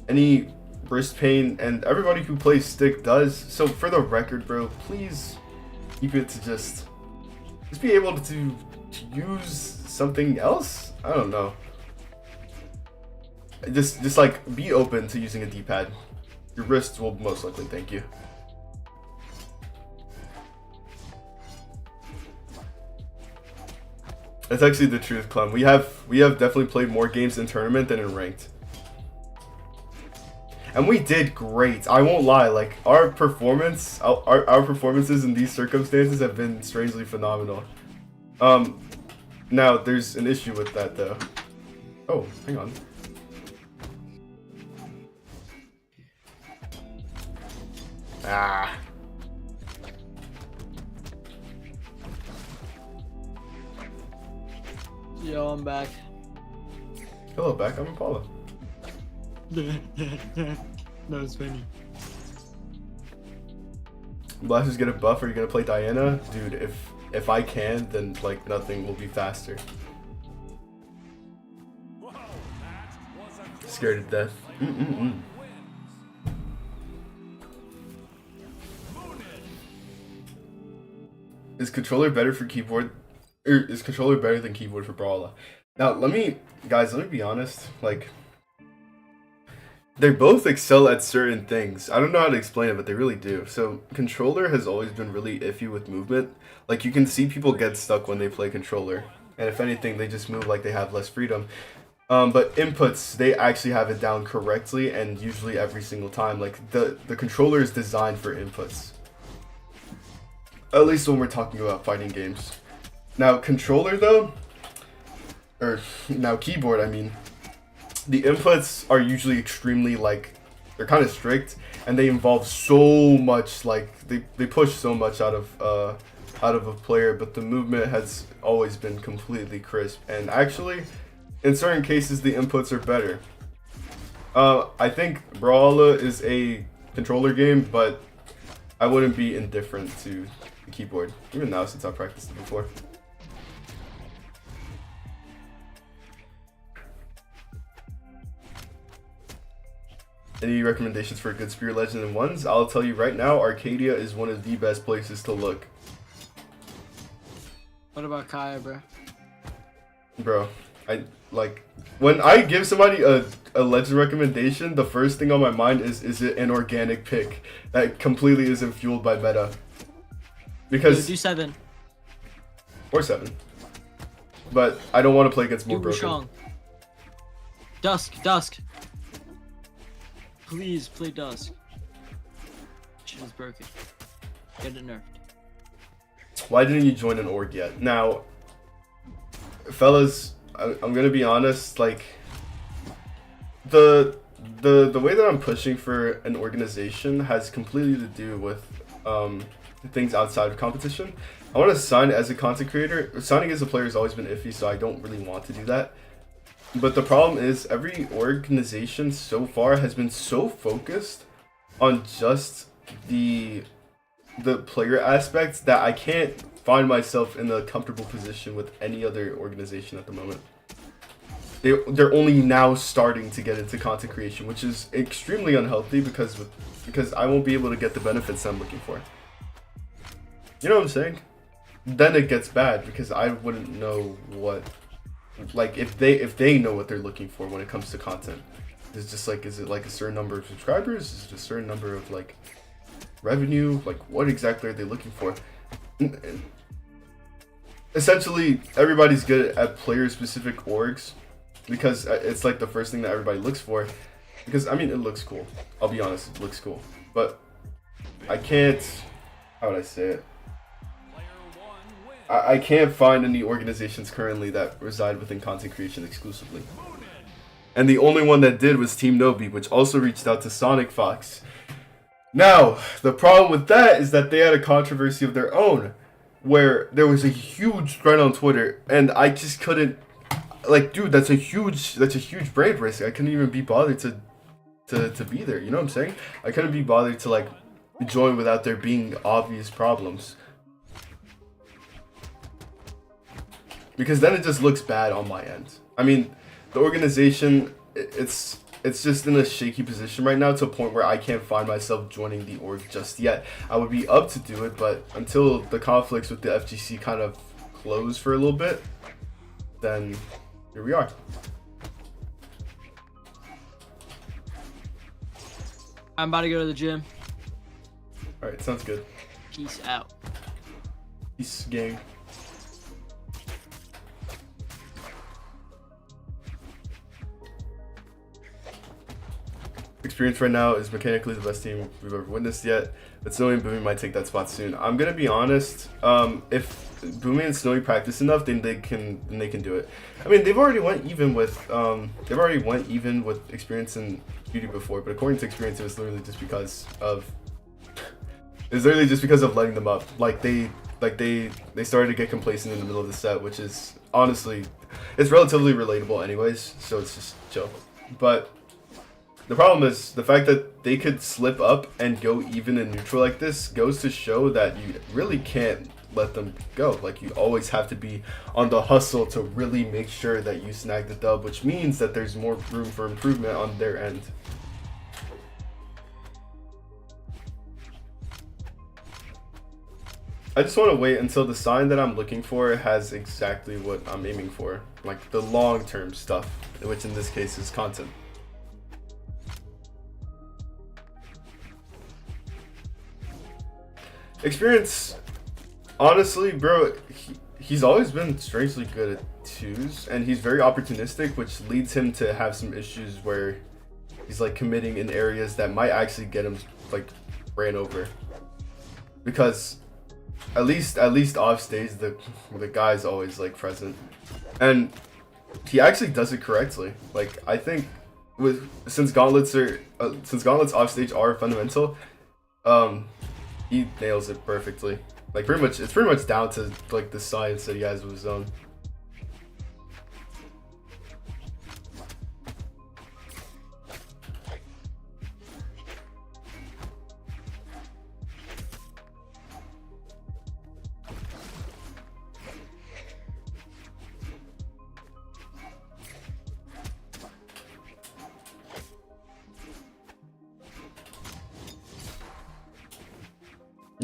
any wrist pain, and everybody who plays stick does. So for the record, bro, please keep it to just be able to use something else. I don't know. Just like be open to using a D-pad. Your wrists will most likely thank you. That's actually the truth, Clem. We have definitely played more games in tournament than in ranked. And we did great. I won't lie. Like our performances in these circumstances have been strangely phenomenal. Now there's an issue with that though. Oh, hang on. Ah. Yo, I'm back. Hello, back. I'm Apollo. That was funny. Blasters get a buff. Are you gonna play Diana? Dude, if I can, then like nothing will be faster. Scared to death. Is controller better for keyboard? Or is controller better than keyboard for Brawlhalla? Now, let me be honest. Like, they both excel at certain things. I don't know how to explain it, but they really do. So, controller has always been really iffy with movement. Like, you can see people get stuck when they play controller. And if anything, they just move like they have less freedom. But inputs, they actually have it down correctly, and usually every single time. Like, the controller is designed for inputs. At least when we're talking about fighting games. Now, controller though, or now keyboard, I mean, the inputs are usually extremely, like, they're kind of strict, and they involve so much, like, they push so much out of a player, but the movement has always been completely crisp, and actually, in certain cases, the inputs are better. I think Brawlhalla is a controller game, but I wouldn't be indifferent to the keyboard. Even now, since I practiced it before. Any recommendations for a good Spear Legend in ones? I'll tell you right now, Arcadia is one of the best places to look. What about Kaya, bro? Bro, when I give somebody a legend recommendation, the first thing on my mind is it an organic pick that completely isn't fueled by meta? Because do 7. Or 7. But I don't want to play against more Do broken. Wushang. Dusk. Please play Dusk. Shit is broken. Get it nerfed. Why didn't you join an org yet? Now, fellas, I'm gonna be honest. Like, the way that I'm pushing for an organization has completely to do with things outside of competition. I want to sign as a content creator. Signing as a player has always been iffy, so I don't really want to do that. But the problem is every organization so far has been so focused on just the player aspects that I can't find myself in a comfortable position with any other organization at the moment. They're only now starting to get into content creation, which is extremely unhealthy because I won't be able to get the benefits I'm looking for. You know what I'm saying? Then it gets bad because I wouldn't know what, like, if they know what they're looking for when it comes to content. It's just like, is it like a certain number of subscribers? Is it a certain number of like revenue? Like, what exactly are they looking for? Essentially, everybody's good at player-specific orgs because it's like the first thing that everybody looks for. Because I mean, it looks cool. I'll be honest, it looks cool, but I can't. How would I say it? I can't find any organizations currently that reside within content creation exclusively. And the only one that did was Team Nobi, which also reached out to Sonic Fox. Now, the problem with that is that they had a controversy of their own, where there was a huge thread on Twitter, and I just couldn't, like, dude, that's a huge brain risk. I couldn't even be bothered to be there, you know what I'm saying? I couldn't be bothered to, like, join without there being obvious problems. Because then it just looks bad on my end. I mean, the organization, it's just in a shaky position right now to a point where I can't find myself joining the org just yet. I would be up to do it, but until the conflicts with the FGC kind of close for a little bit, then here we are. I'm about to go to the gym. Alright, sounds good. Peace out. Peace, gang. Experience right now is mechanically the best team we've ever witnessed yet, but Snowy and Boomy might take that spot soon. I'm gonna be honest. If Boomy and Snowy practice enough, then they can do it. I mean, they've already went even with Experience and Beauty before, but according to Experience, it was literally just because of letting them up. Like they started to get complacent in the middle of the set, which is honestly, it's relatively relatable anyways. So it's just chill, but. The problem is the fact that they could slip up and go even in neutral like this goes to show that you really can't let them go. Like, you always have to be on the hustle to really make sure that you snag the dub, which means that there's more room for improvement on their end. I just want to wait until the sign that I'm looking for has exactly what I'm aiming for, like the long-term stuff, which in this case is content. Experience, honestly, bro, he's always been strangely good at 2s, and he's very opportunistic, which leads him to have some issues where he's like committing in areas that might actually get him like ran over. Because at least off stage, the guy's always like present, and he actually does it correctly. Like, I think since gauntlets off stage are fundamental, he nails it perfectly. Like, it's pretty much down to like the science that he has with his own.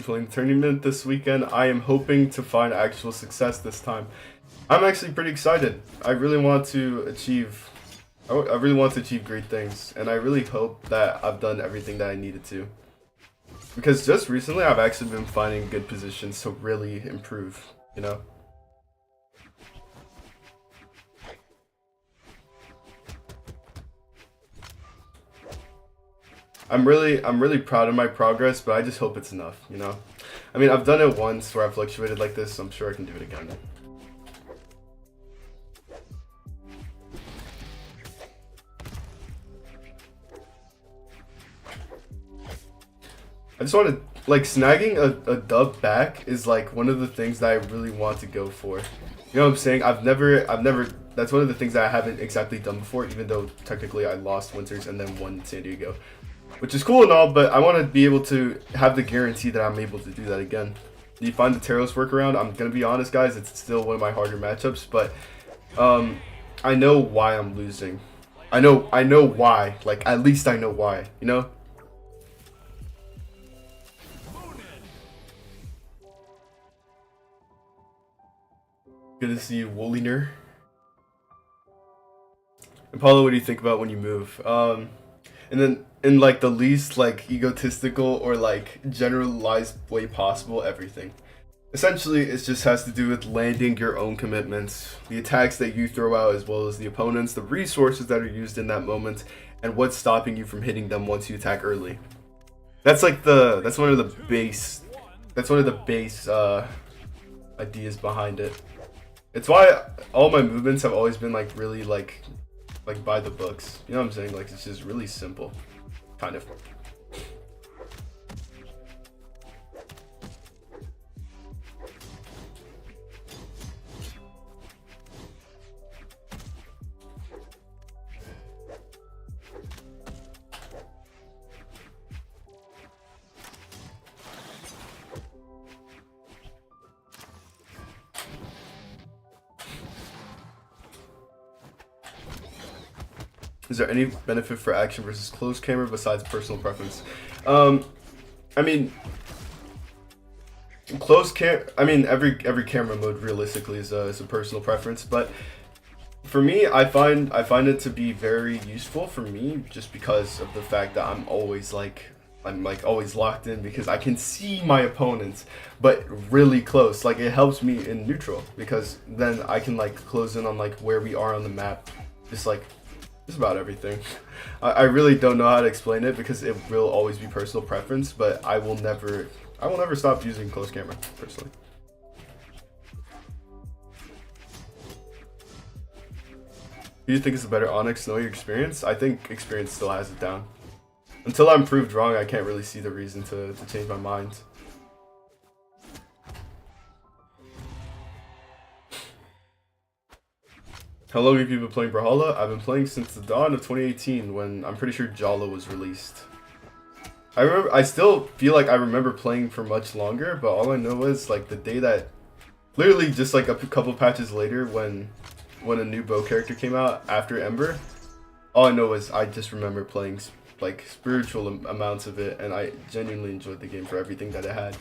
playing the tournament this weekend. I am hoping to find actual success this time. I'm actually pretty excited. I really want to achieve great things, and I really hope that I've done everything that I needed to. Because just recently, I've actually been finding good positions to really improve, you know? I'm really proud of my progress, but I just hope it's enough, you know? I mean, I've done it once where I fluctuated like this, so I'm sure I can do it again. I just want to, like, snagging a dub back is like one of the things that I really want to go for. You know what I'm saying? I've never, that's one of the things that I haven't exactly done before, even though technically I lost Winters and then won San Diego. Which is cool and all, but I want to be able to have the guarantee that I'm able to do that again. Do you find the Taros workaround? I'm going to be honest, guys, it's still one of my harder matchups, but I know why I'm losing. I know why. Like, at least I know why, you know? Good to see you, Wooliner. And Paulo, what do you think about when you move? And then in like the least like egotistical or like generalized way possible, everything. Essentially, it just has to do with landing your own commitments, the attacks that you throw out as well as the opponents, the resources that are used in that moment, and what's stopping you from hitting them once you attack early. That's like that's one of the base ideas behind it. It's why all my movements have always been like really like by the books. You know what I'm saying? Like, it's just really simple, kind of. Is there any benefit for action versus closed camera besides personal preference? I mean, every camera mode realistically is a personal preference, but for me, I find it to be very useful for me just because of the fact that I'm always always locked in because I can see my opponents, but really close. Like, it helps me in neutral because then I can like close in on like where we are on the map, just about everything. I really don't know how to explain it because it will always be personal preference, but I will never stop using close camera personally. Do you think it's a better Onyx? Know your experience? I think experience still has it down. Until I'm proved wrong, I can't really see the reason to change my mind. How long have you been playing Brawlhalla? I've been playing since the dawn of 2018 when I'm pretty sure Jala was released. I still feel like I remember playing for much longer, but all I know is like the day that, literally just like a couple patches later when a new bow character came out after Ember, all I know is I just remember playing like spiritual amounts of it, and I genuinely enjoyed the game for everything that it had.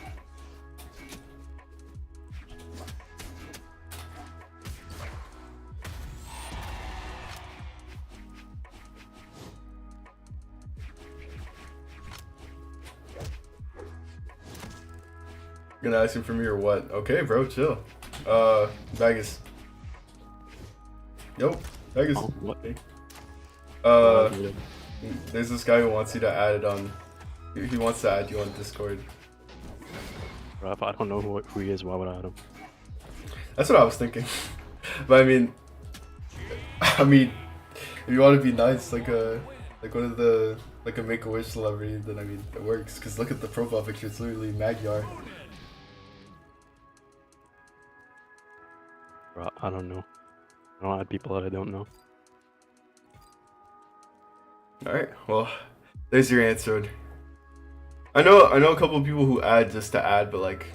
Gonna ask him for me or what? Okay, bro, chill. Vegas. Yo, Vegas. Oh, what? There's this guy who wants you to add it on. He wants to add you on Discord. Bro, I don't know who he is. Why would I add him? That's what I was thinking. But I mean, if you want to be nice, like one of the a Make-A-Wish celebrity, then I mean it works. Cause look at the profile picture; it's literally Magyar. Bro, I don't know. I don't add people that I don't know. Alright, well, there's your answer. I know a couple of people who add just to add, but like,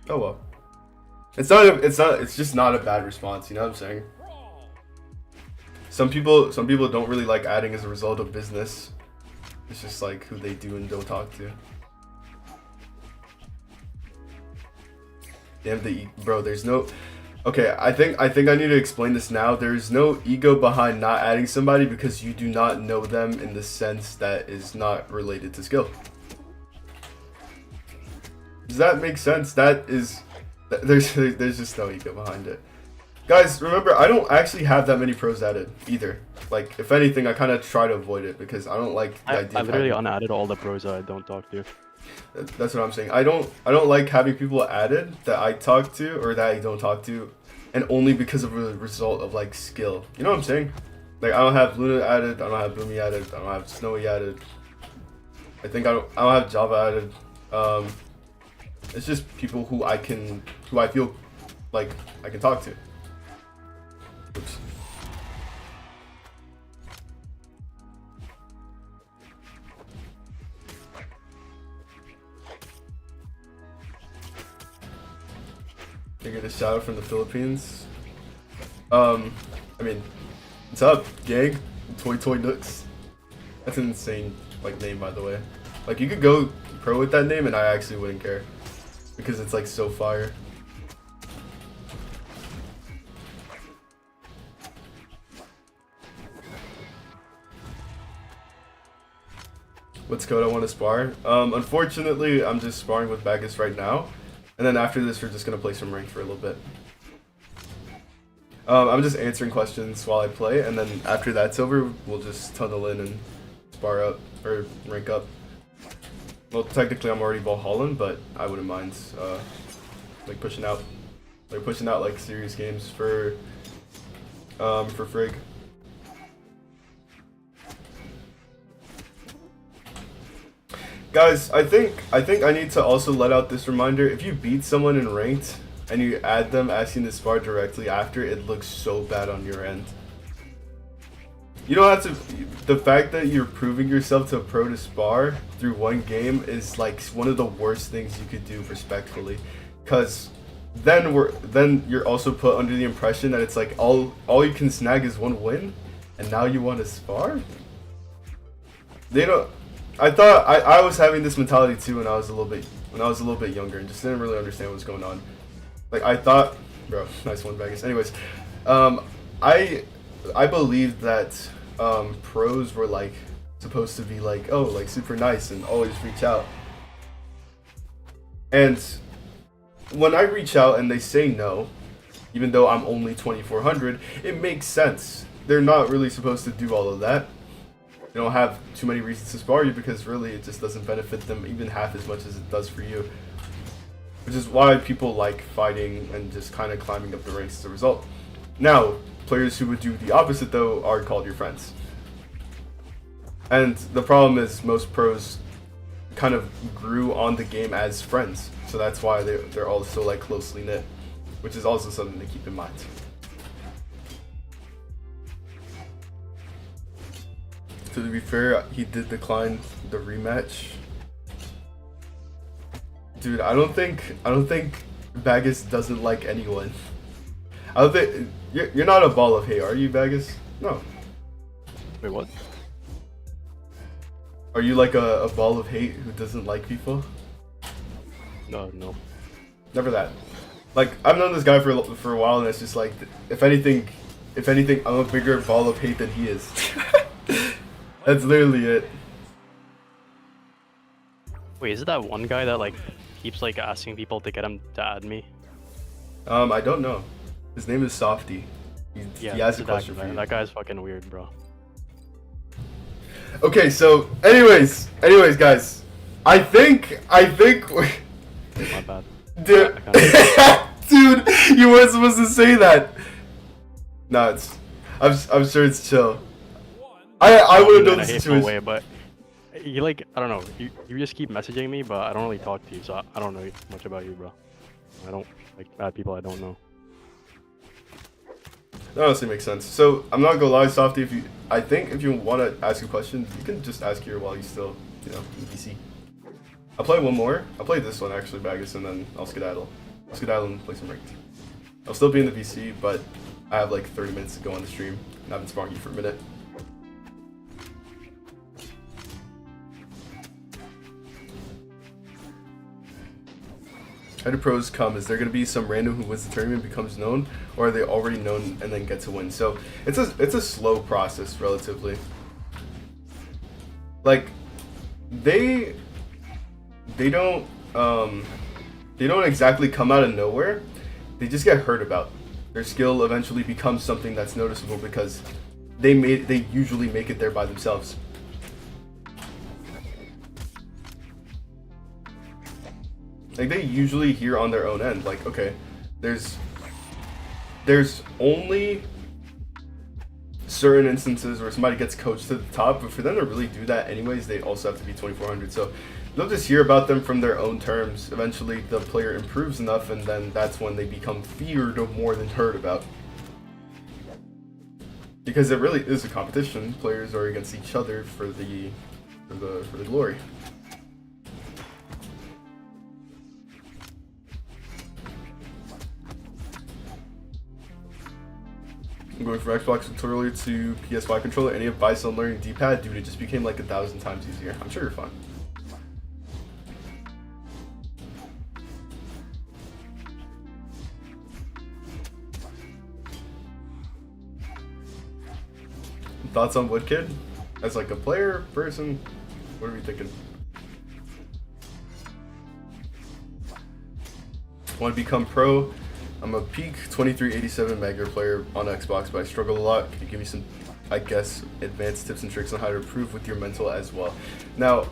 oh well. It's just not a bad response, you know what I'm saying? Some people don't really like adding as a result of business. It's just like who they do and don't talk to. Damn bro, there's no. Okay, I think I need to explain this now. There's no ego behind not adding somebody because you do not know them in the sense that is not related to skill. Does that make sense? That is, there's just no ego behind it. Guys, remember, I don't actually have that many pros added either. Like, if anything, I kind of try to avoid it because I don't like the idea. I literally unadded all the pros that I don't talk to. That's what I'm saying. I don't like having people added that I talk to or that I don't talk to, and only because of a result of like skill. You know what I'm saying? Like, I don't have Luna added, I don't have Boomy added, I don't have Snowy added. I think I don't have Java added. It's just people who I feel like I can talk to. Oops. I get a shout out from the Philippines. I mean, what's up, gang? Toy Nooks. That's an insane like name, by the way. Like, you could go pro with that name, and I actually wouldn't care because it's like so fire. What's code? I want to spar. Unfortunately, I'm just sparring with Bagus right now. And then after this, we're just going to play some rank for a little bit. I'm just answering questions while I play, and then after that's over, we'll just tunnel in and spar up, or rank up. Well, technically I'm already Brawlhalla, but I wouldn't mind, like pushing out like serious games for Frigg. Guys, I think I need to also let out this reminder. If you beat someone in ranked and you add them asking to spar directly after, it looks so bad on your end. You don't have to. The fact that you're proving yourself to a pro to spar through one game is like one of the worst things you could do respectfully, because then you're also put under the impression that it's like all you can snag is one win, and now you want to spar. They don't. I thought I was having this mentality too when I was a little bit younger and just didn't really understand what was going on. Like, I thought, bro, nice one, Vegas. Anyways, I believed that pros were like supposed to be like, oh, like super nice and always reach out. And when I reach out and they say no, even though I'm only 2400, it makes sense. They're not really supposed to do all of that. They don't have too many reasons to spar you because really it just doesn't benefit them even half as much as it does for you. Which is why people like fighting and just kind of climbing up the ranks as a result. Now, players who would do the opposite though are called your friends. And the problem is most pros kind of grew on the game as friends. So that's why they're all so like closely knit, which is also something to keep in mind. To be fair, he did decline the rematch. Dude, I don't think Bagus doesn't like anyone. I don't think you're not a ball of hate, are you, Bagus? No. Wait, what? Are you like a ball of hate who doesn't like people? No. Never that. Like, I've known this guy for a while, and it's just like, if anything, I'm a bigger ball of hate than he is. That's literally it. Wait, is it that one guy that like keeps like asking people to get him to add me? I don't know. His name is Softy. He has a question for you. That guy's fucking weird, bro. Okay, so anyways, guys, I think. My bad. Dude, dude, you weren't supposed to say that. No, I'm sure it's chill. I would have known the situation. Way, but you like, I don't know, you just keep messaging me, but I don't really talk to you, so I don't know much about you, bro. I don't like add people I don't know. That honestly makes sense. So I'm not gonna lie, Softy. I think if you want to ask a question, you can just ask here while you still, in PC. I'll play one more. I'll play this one actually, Bagus, and then I'll skedaddle. And play some ranked. I'll still be in the PC, but I have like 30 minutes to go on the stream, and I've been sparring you for a minute. How do pros come? Is there going to be some random who wins the tournament becomes known, or are they already known and then get to win? So it's a slow process relatively. Like they don't exactly come out of nowhere. They just get heard about. Their skill eventually becomes something that's noticeable because they usually make it there by themselves. Like they usually hear on their own end, like, okay, there's only certain instances where somebody gets coached to the top, but for them to really do that anyways, they also have to be 2400. So they'll just hear about them from their own terms. Eventually the player improves enough, and then that's when they become feared more than heard about. Because it really is a competition. Players are against each other for the glory. I'm going from Xbox controller to PS5 controller. Any advice on learning D-pad? Dude, it just became like 1,000 times easier. I'm sure you're fine. Thoughts on Woodkid? As like a player, person? What are we thinking? Want to become pro? I'm a peak 2387 Mega player on Xbox, but I struggle a lot. Can you give me some, I guess, advanced tips and tricks on how to improve with your mental as well? Now,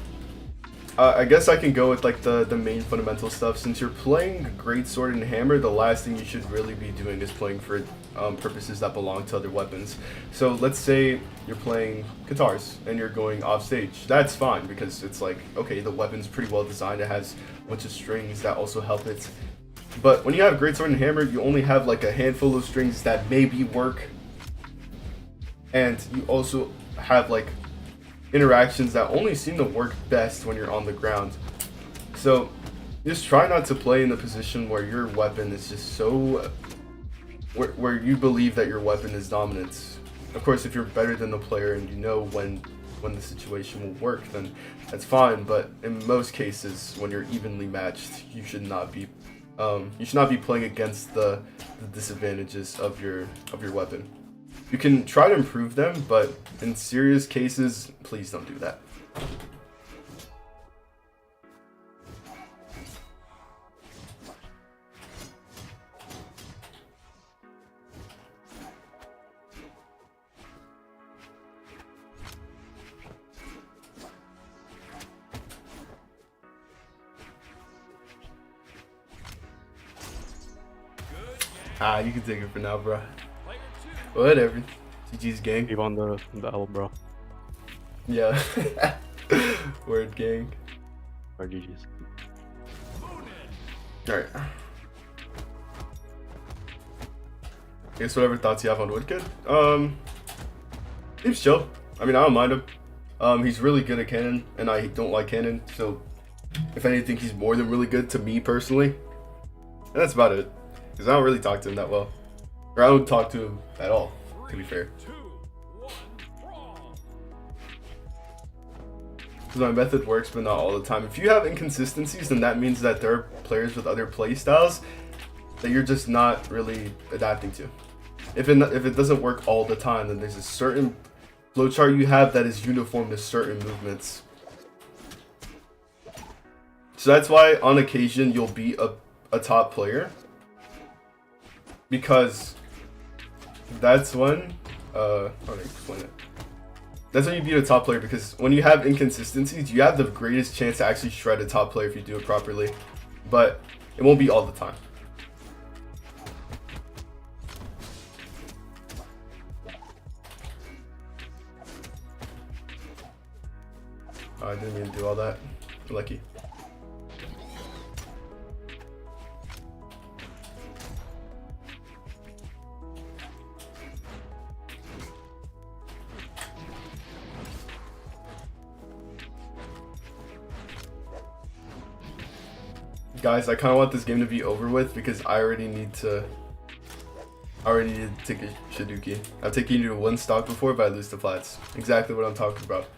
I guess I can go with like the main fundamental stuff. Since you're playing Greatsword and Hammer, the last thing you should really be doing is playing for purposes that belong to other weapons. So let's say you're playing guitars and you're going off stage. That's fine because it's like, okay, the weapon's pretty well designed. It has a bunch of strings that also help it. But when you have Greatsword and Hammer, you only have like a handful of strings that maybe work. And you also have like interactions that only seem to work best when you're on the ground. So just try not to play in the position where your weapon is just so where you believe that your weapon is dominant. Of course, if you're better than the player and you know when the situation will work, then that's fine. But in most cases, when you're evenly matched, you should not be playing against the disadvantages of your weapon. You can try to improve them, but in serious cases, please don't do that. You can take it for now, bro. Whatever. GG's gang. Leave on the L, bro. Yeah. Word gang. Or GG's. Alright. I guess whatever thoughts you have on Woodkid. He's chill. I mean, I don't mind him. He's really good at cannon, and I don't like cannon, so if anything, he's more than really good to me personally. And that's about it. Because I don't really talk to him that well. Or I don't talk to him at all, to be fair. Because my method works, but not all the time. If you have inconsistencies, then that means that there are players with other play styles that you're just not really adapting to. If it doesn't work all the time, then there's a certain flowchart you have that is uniform to certain movements. So that's why on occasion you'll be a top player. Because that's when, how do I explain it? That's when you beat a top player, because when you have inconsistencies, you have the greatest chance to actually shred a top player if you do it properly. But it won't be all the time. Oh, I didn't mean to do all that. Lucky. Guys, I kind of want this game to be over with because I already need to take a Shiduki. I've taken you to one stock before, but I lose to flats. Exactly what I'm talking about.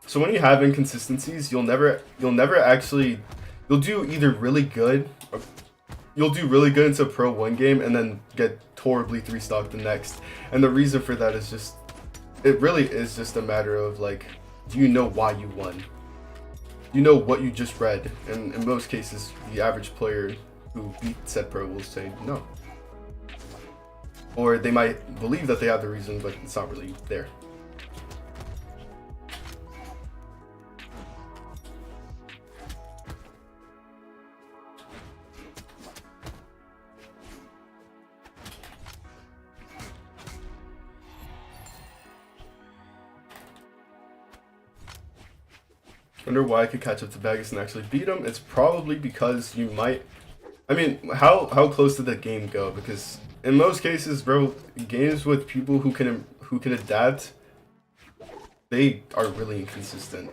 So when you have inconsistencies, you'll do either really good you'll do really good into Pro one game and then get horribly 3-stocked the next. And the reason for that is just, it really is just a matter of like, do you know why you won? You know what you just read, and in most cases, the average player who beat said pro will say no. Or they might believe that they have the reason, but it's not really there. Wonder why I could catch up to Bagus and actually beat him. It's probably because you might. I mean, how close did the game go? Because in most cases, bro, games with people who can adapt, they are really inconsistent.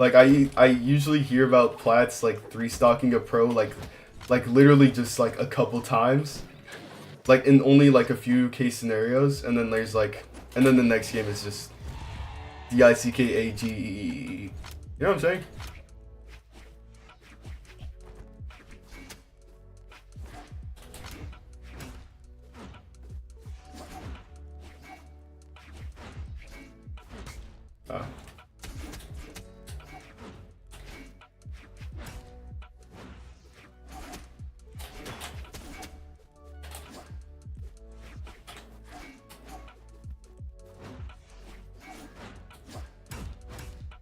Like I usually hear about plats like 3-stocking a pro like literally just like a couple times, like in only like a few case scenarios, and then there's like, and then the next game is just DICKAGEE. You know what I'm saying?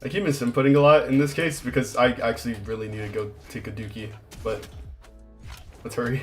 I keep misinputting a lot in this case because I actually really need to go take a dookie, but let's hurry.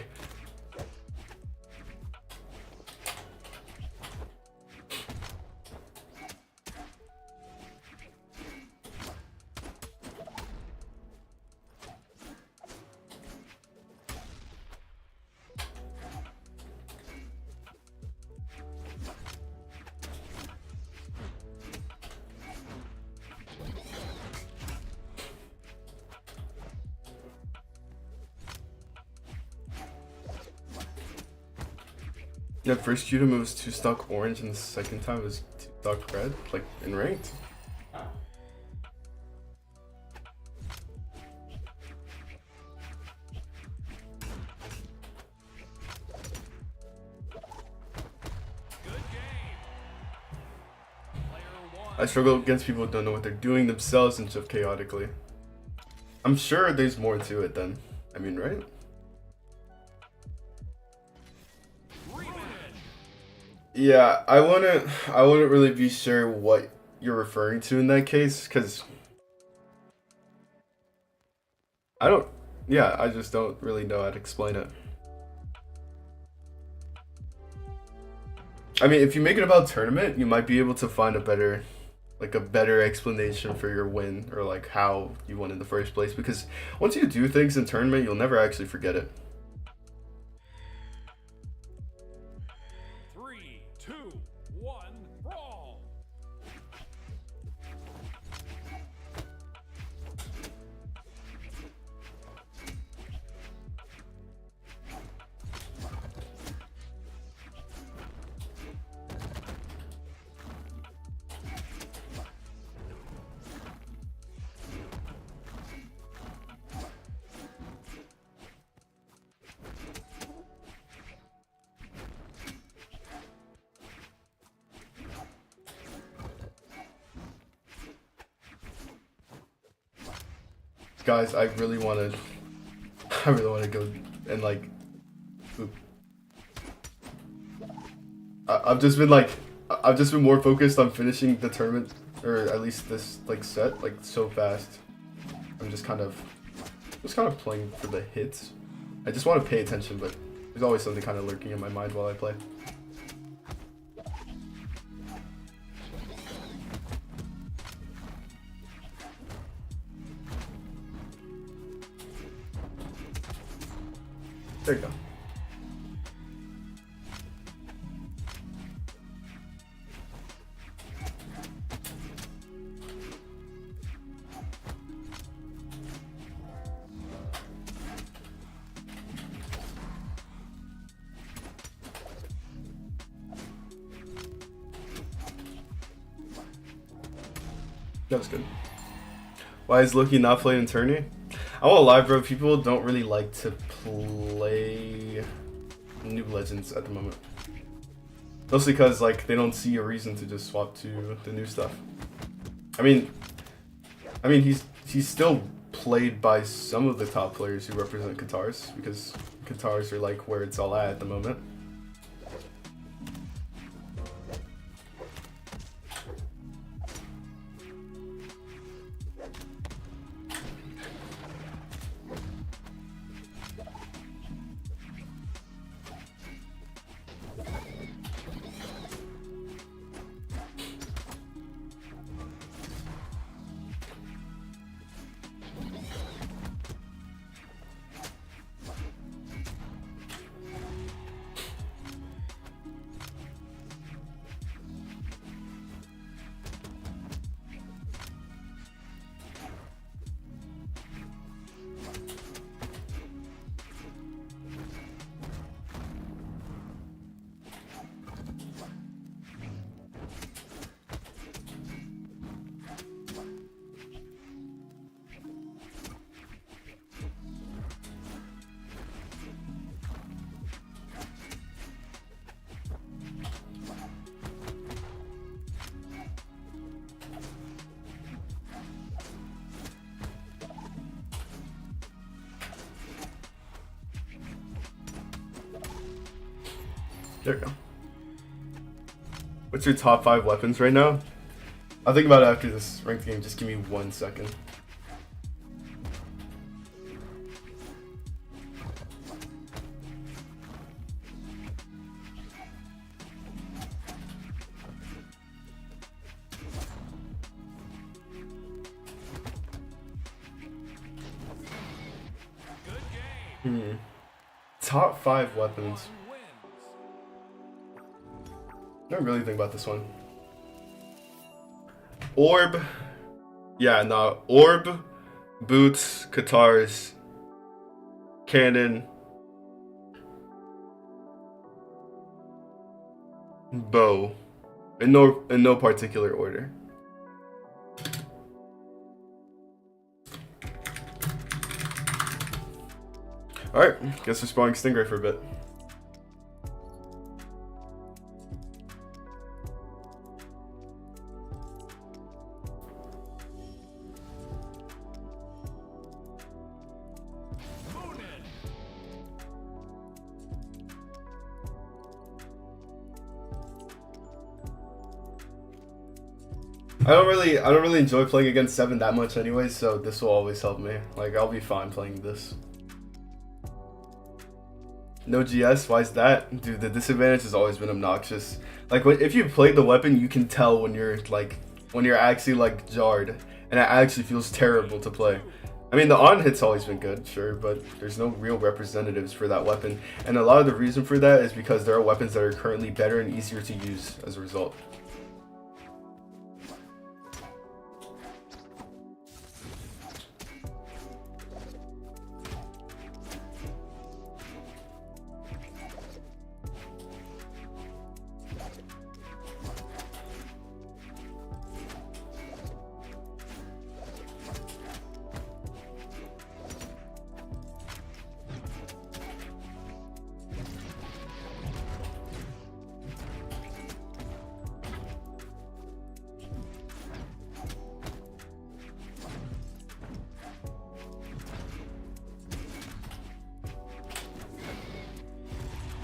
Yeah, first Judah moves 2-stock orange and the second time was 2-stock red, like in ranked. I struggle against people who don't know what they're doing themselves and shift chaotically. I'm sure there's more to it then. I mean, right? Yeah, I wouldn't really be sure what you're referring to in that case, because I just don't really know how to explain it. I mean, if you make it about tournament, you might be able to find a better explanation for your win, or like how you won in the first place, because once you do things in tournament, you'll never actually forget it. 3, 2, 1, brawl! Guys, I really want to go and like, oop. I've just been more focused on finishing the tournament, or at least this like set, like so fast. I'm just kind of playing for the hits. I just want to pay attention, but there's always something kind of lurking in my mind while I play. There you go. That was good. Why is Loki not playing in tourney? I won't lie, bro. People don't really like to play new legends at the moment. Mostly because like they don't see a reason to just swap to the new stuff. I mean he's still played by some of the top players who represent Qatars, because Qatars are like where it's all at the moment. There we go. What's your top 5 weapons right now? I'll think about it after this ranked game. Just give me 1 second. Top 5 weapons. I don't really think about this one. Orb. Yeah, no. Orb, boots, Qatars, cannon, bow. In no particular order. Alright, guess we're spawning Stingray for a bit. I don't really enjoy playing against 7 that much anyway, so this will always help me. Like, I'll be fine playing this. No GS, why is that? Dude, the disadvantage has always been obnoxious. Like, if you played the weapon, you can tell when you're actually like jarred, and it actually feels terrible to play. I mean, the on hit's always been good, sure, but there's no real representatives for that weapon, and a lot of the reason for that is because there are weapons that are currently better and easier to use as a result.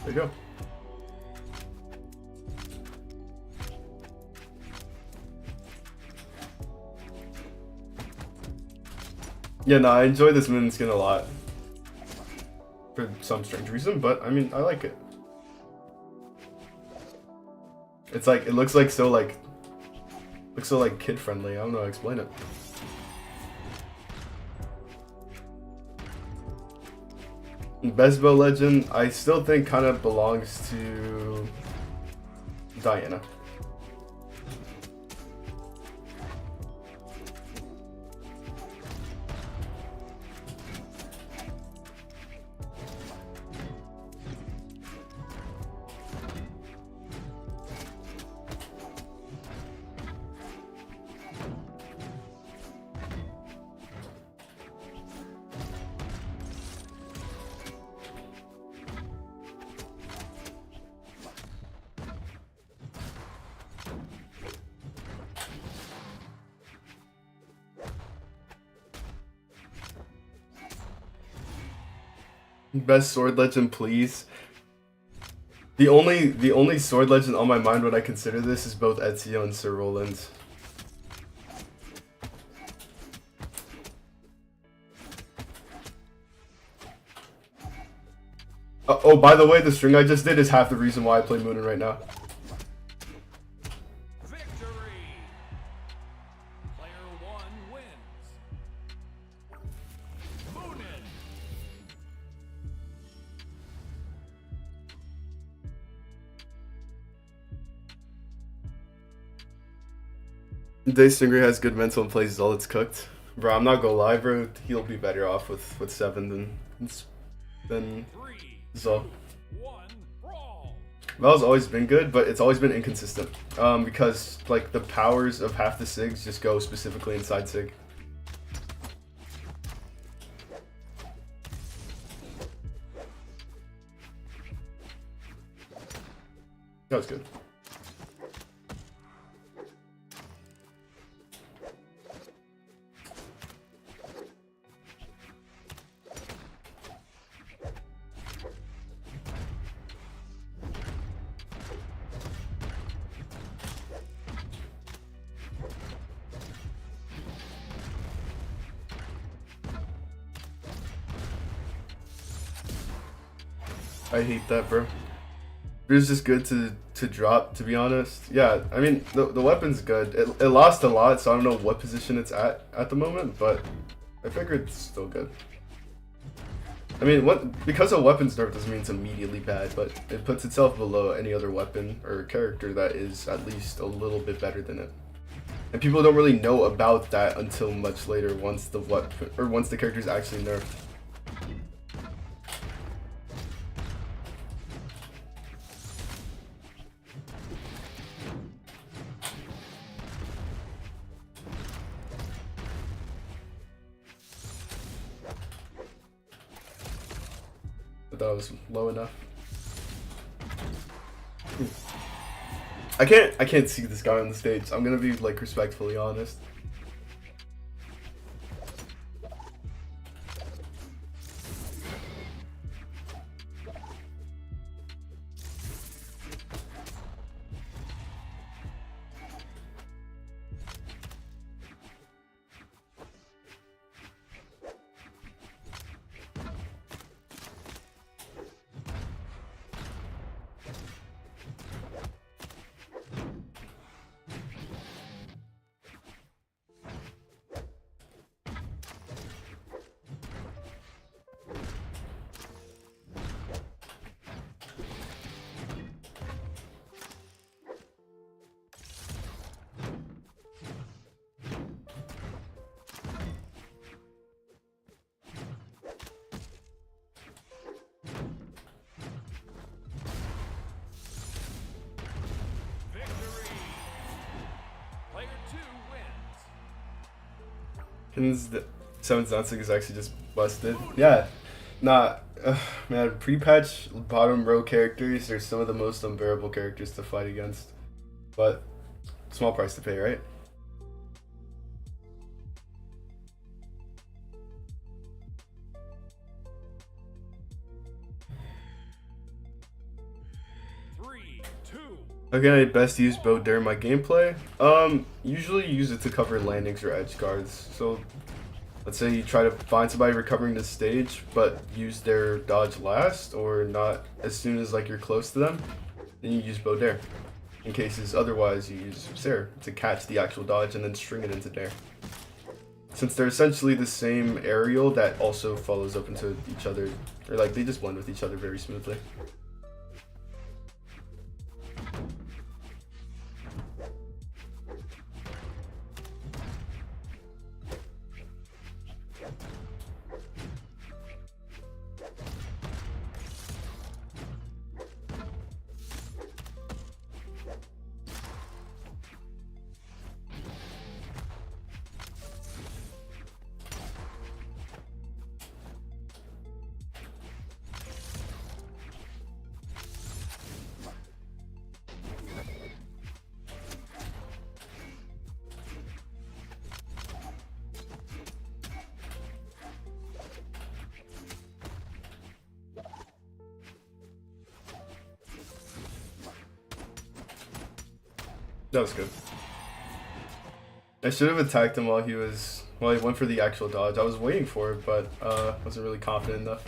There you go. Yeah, no, I enjoy this moon skin a lot. For some strange reason, but I mean, I like it. It's like, it looks so kid friendly. I don't know how to explain it. Best bow legend, I still think kind of belongs to Diana. Best sword legend, please. The only sword legend on my mind when I consider this is both Ezio and Sir Roland. Oh, by the way, the string I just did is half the reason why I play Moonin right now. Victory! Player 1 wins. Moonin! Day Stingray has good mental and plays all it's cooked. Bro, I'm not gonna lie, bro. He'll be better off with 7 than 3, Zo. 1, brawl! Val's always been good, but it's always been inconsistent. Because like the powers of half the SIGs just go specifically inside SIG. That was good. I hate that, bro. It's just good to drop, to be honest. Yeah, I mean, the weapon's good. It lost a lot, so I don't know what position it's at the moment, but I figure it's still good. I mean, because a weapon's nerf doesn't mean it's immediately bad, but it puts itself below any other weapon or character that is at least a little bit better than it. And people don't really know about that until much later, once the character is actually nerfed. I thought it was low enough. I can't see this guy on the stage. I'm gonna be like respectfully honest. The 7.6 is actually just busted. Yeah, man, pre-patch bottom row characters are some of the most unbearable characters to fight against. But, small price to pay, right? Again, I best use bow during my gameplay. Usually use it to cover landings or edge guards. So, let's say you try to find somebody recovering the stage, but use their dodge last, or not as soon as like you're close to them, then you use bow dare. In cases otherwise, you use Sarah to catch the actual dodge and then string it into dare. Since they're essentially the same aerial that also follows up into each other, or like they just blend with each other very smoothly. That was good. I should have attacked him while he went for the actual dodge. I was waiting for it, but wasn't really confident enough.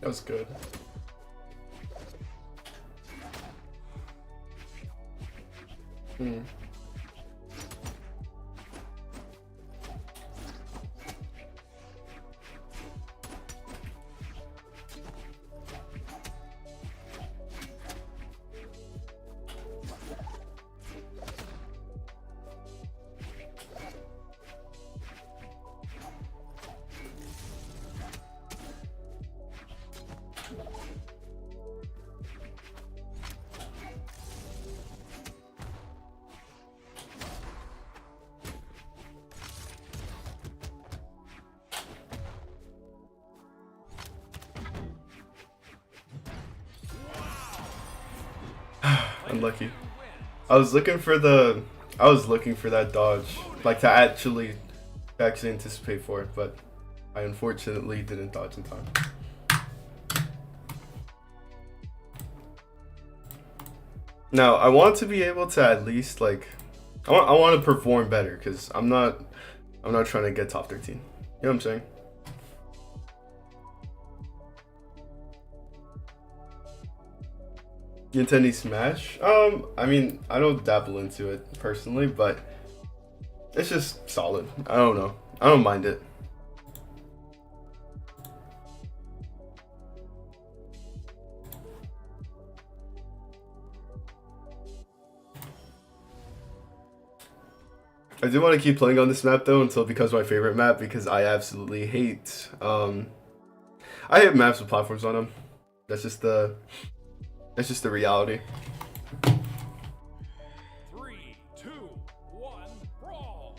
That was good. Unlucky. I was looking for that dodge, like to actually anticipate for it, but I unfortunately didn't dodge in time. Now I want to be able to at least like I want to perform better because I'm not trying to get top 13. You know what I'm saying? Nintendo Smash? I mean, I don't dabble into it personally, but it's just solid. I don't know. I don't mind it. I do want to keep playing on this map though until it becomes my favorite map because I absolutely hate I hate maps with platforms on them. That's just the reality. 3, 2, 1, brawl.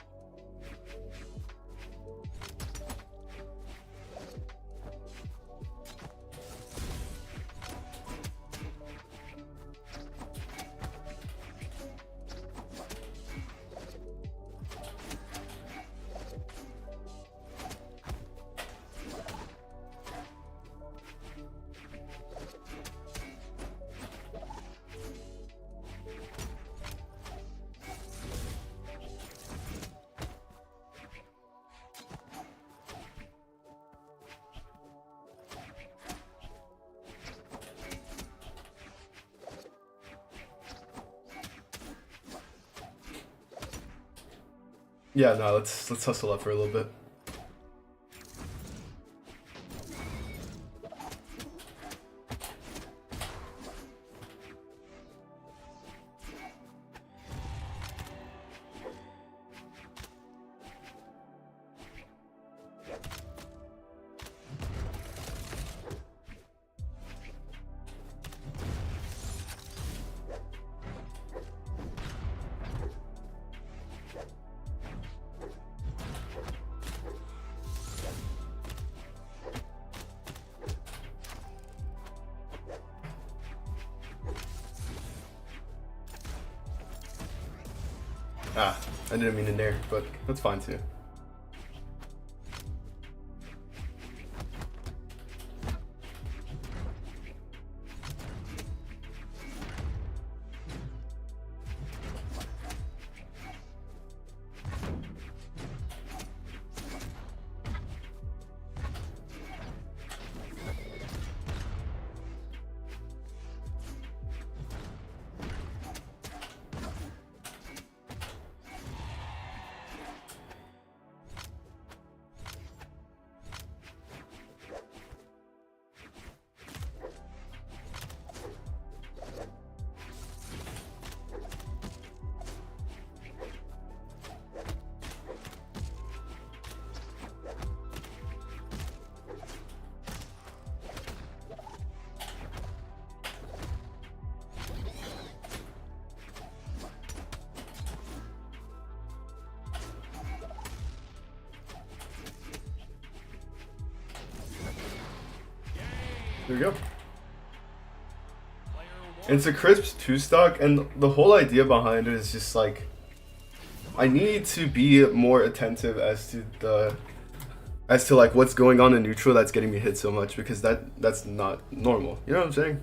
Yeah, no, let's hustle up for a little bit. Ah, I didn't mean to nair, but that's fine too. There we go. It's a crisp 2-stock, and the whole idea behind it is just like, I need to be more attentive as to like what's going on in neutral that's getting me hit so much, because that's not normal. You know what I'm saying?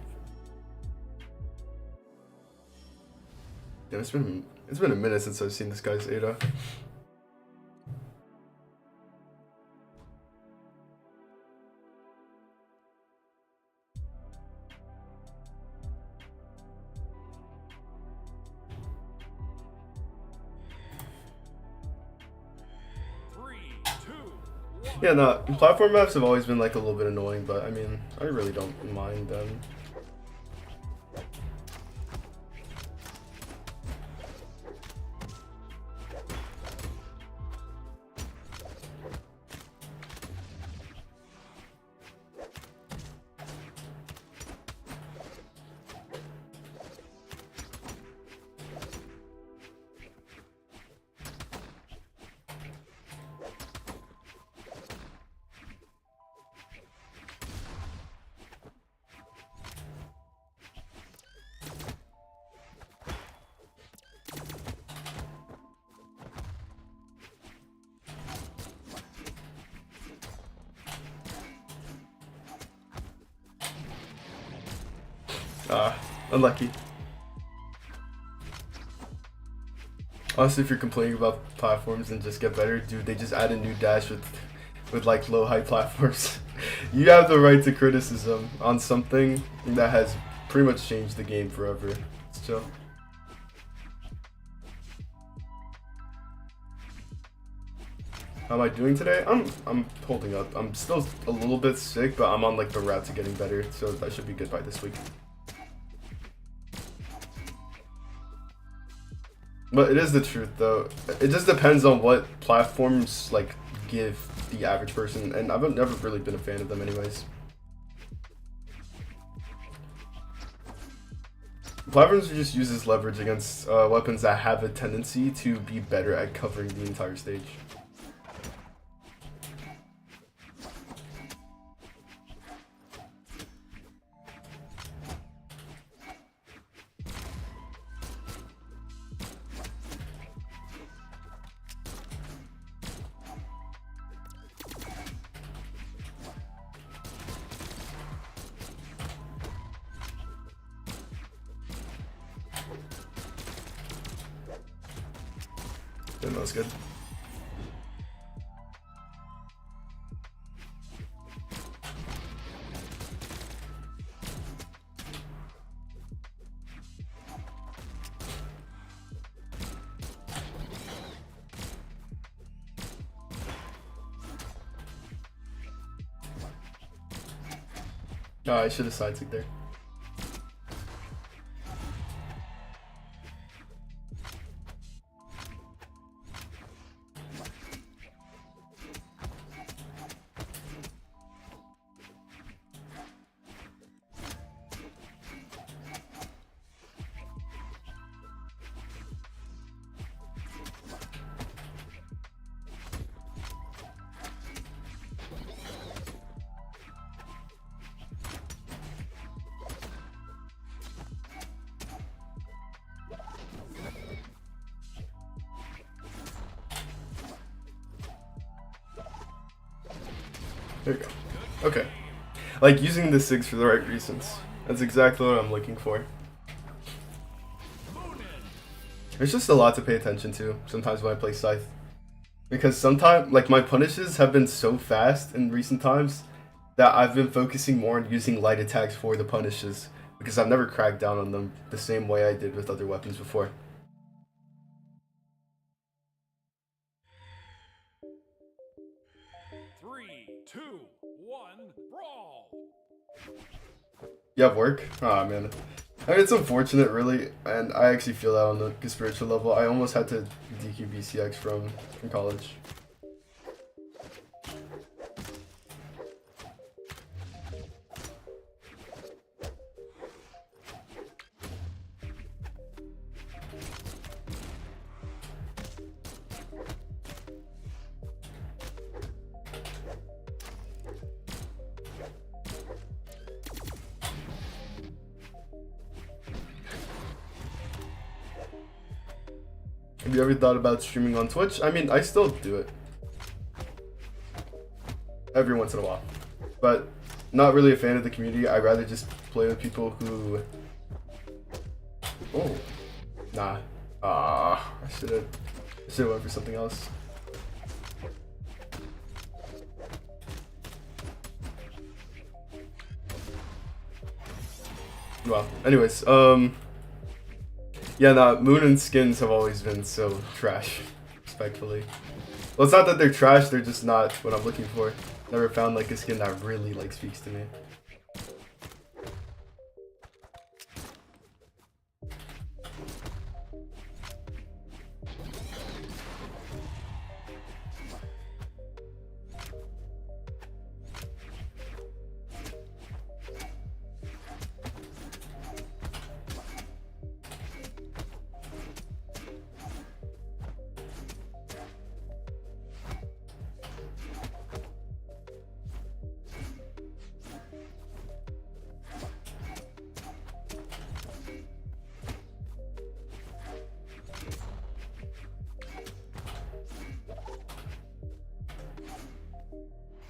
Yeah, it's been a minute since I've seen this guy's ADA. Yeah, no, platform maps have always been like a little bit annoying, but I mean, I really don't mind them. Unlucky. Honestly, if you're complaining about platforms, then just get better. Dude, they just add a new dash with like low height platforms. You have the right to criticism on something that has pretty much changed the game forever. It's chill. How am I doing today? I'm holding up. I'm still a little bit sick, but I'm on like the route to getting better, so I should be good by this week. But it is the truth, though. It just depends on what platforms like give the average person, and I've never really been a fan of them, anyways. Platforms are just used as leverage against weapons that have a tendency to be better at covering the entire stage. That was good. Oh, I should have side ticked there. There we go. Okay. Like, using the SIGs for the right reasons. That's exactly what I'm looking for. There's just a lot to pay attention to sometimes when I play Scythe. Because sometimes, like, my punishes have been so fast in recent times that I've been focusing more on using light attacks for the punishes. Because I've never cracked down on them the same way I did with other weapons before. You have work? Aw, man. I mean, it's unfortunate, really, and I actually feel that on the spiritual level. I almost had to DQ BCX from college. Have you ever thought about streaming on Twitch? I mean, I still do it every once in a while, but not really a fan of the community. I'd rather just play with people who. Oh, nah. I should have went for something else. Well, anyways, yeah, nah, Moon and skins have always been so trash, respectfully. Well, it's not that they're trash, they're just not what I'm looking for. Never found like a skin that really like speaks to me.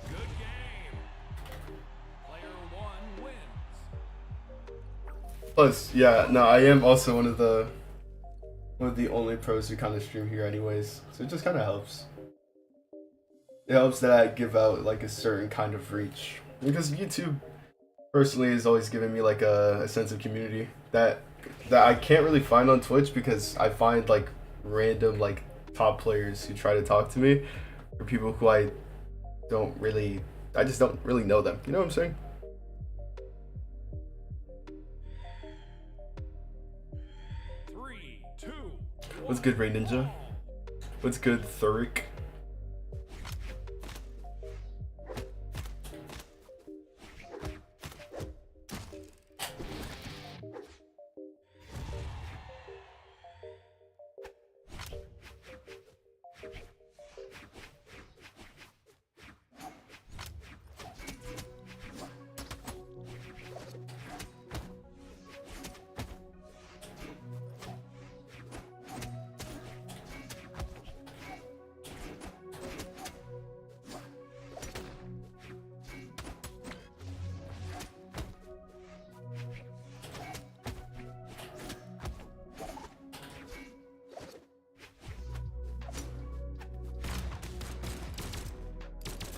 Good game. Player 1 wins. Plus, yeah, no, I am also one of the only pros who kind of stream here anyways, so it just kind of helps. It helps that I give out like a certain kind of reach, because YouTube personally has always given me like a sense of community that I can't really find on Twitch, because I find like random like top players who try to talk to me, or people who I just don't really know them. You know what I'm saying? Three, two, What's good, Ray Ninja? What's good, Thuric?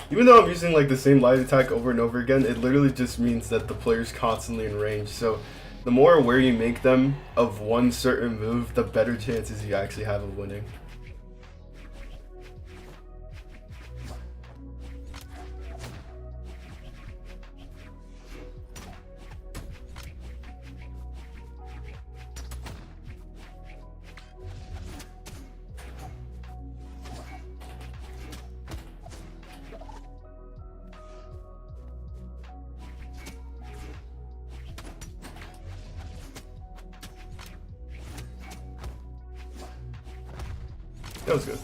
Even though I'm using like the same light attack over and over again, it literally just means that the player's constantly in range. So the more aware you make them of one certain move, the better chances you actually have of winning. That was good.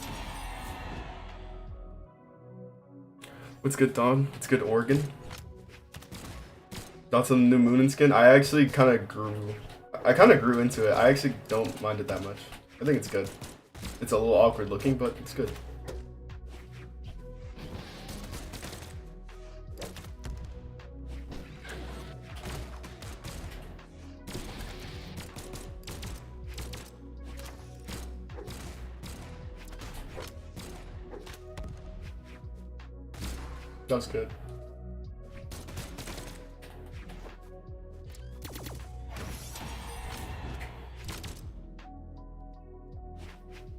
What's good, Don? What's good, Oregon? Thoughts on the new Moon and skin? I actually kind of grew into it. I actually don't mind it that much. I think it's good. It's a little awkward looking, but it's good. That was good.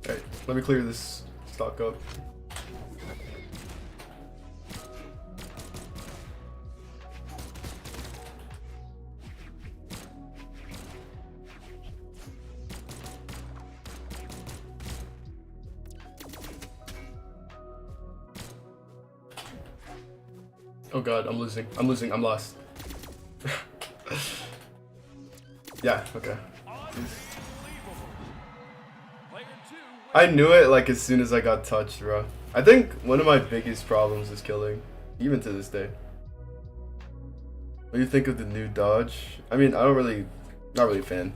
Okay, let me clear this stock up. Oh god, I'm losing. I'm lost. Yeah, okay. I knew it like as soon as I got touched, bro. I think one of my biggest problems is killing, even to this day. What do you think of the new dodge? I mean, not really a fan.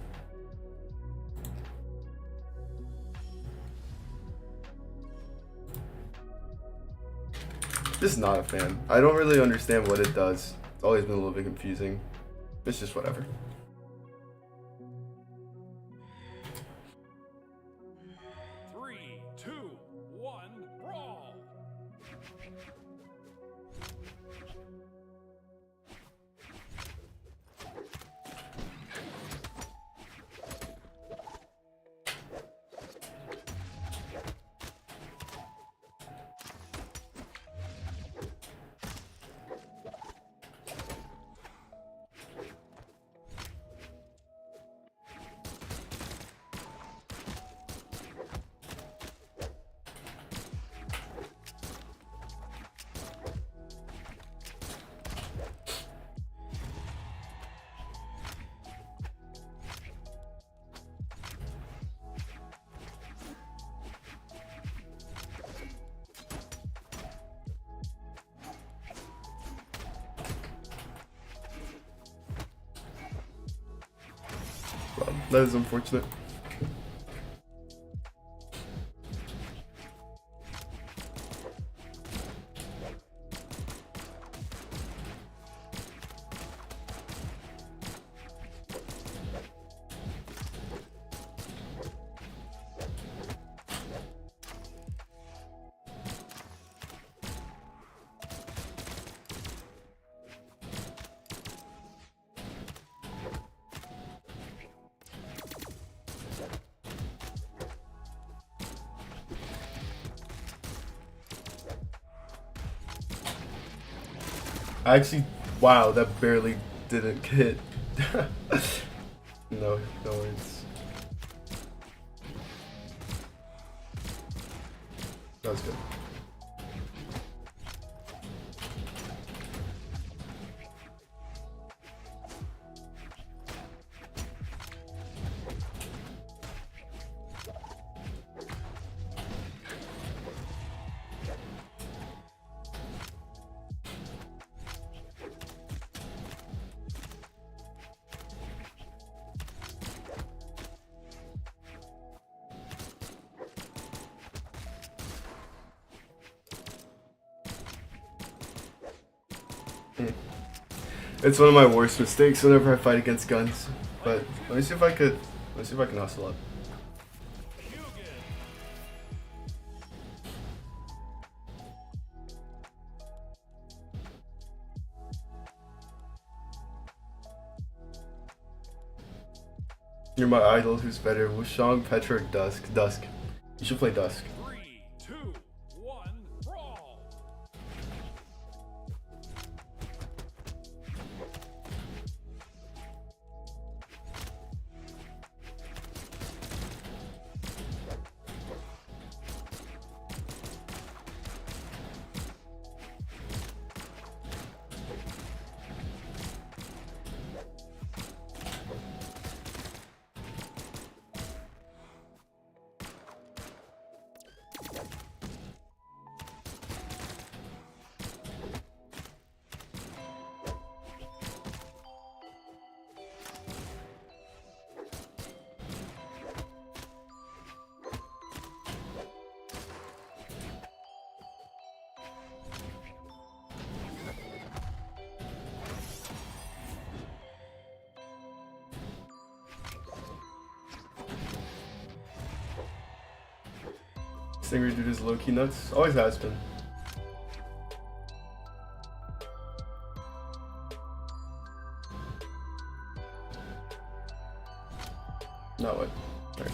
Just not a fan. I don't really understand what it does. It's always been a little bit confusing. It's just whatever. Three, two, one, brawl. Well, that is unfortunate. Actually, wow, that barely didn't hit. No words. That was good. It's one of my worst mistakes whenever I fight against guns. But let me see if I can hustle up. You're my idol. Who's better, Wushang, Petra, or Dusk? Dusk. You should play Dusk. 3, 2, 1, brawl. Stinger dude is low-key nuts. Always has been. Not what? Alright.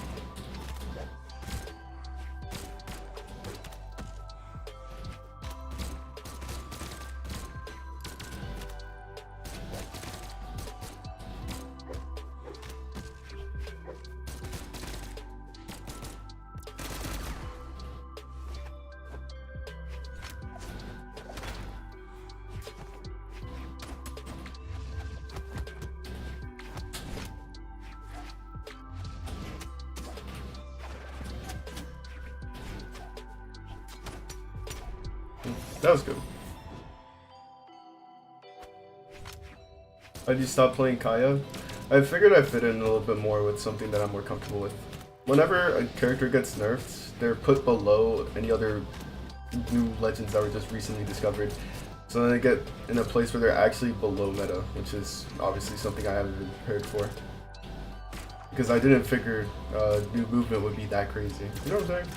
That was good. Why'd you stop playing Kaya? I figured I'd fit in a little bit more with something that I'm more comfortable with. Whenever a character gets nerfed, they're put below any other new legends that were just recently discovered. So then I get in a place where they're actually below meta, which is obviously something I haven't been prepared for. Because I didn't figure new movement would be that crazy. You know what I'm saying?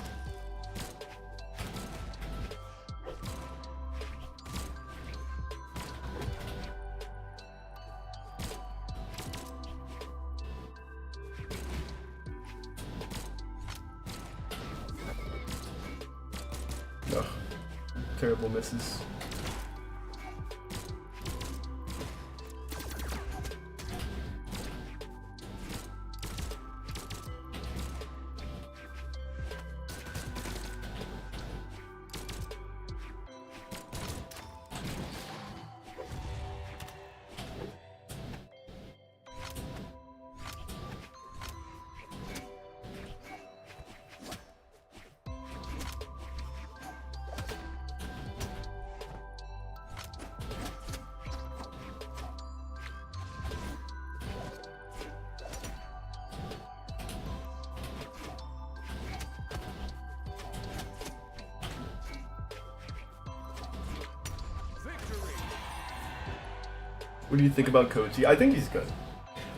No. Terrible misses. What do you think about Koji? I think he's good.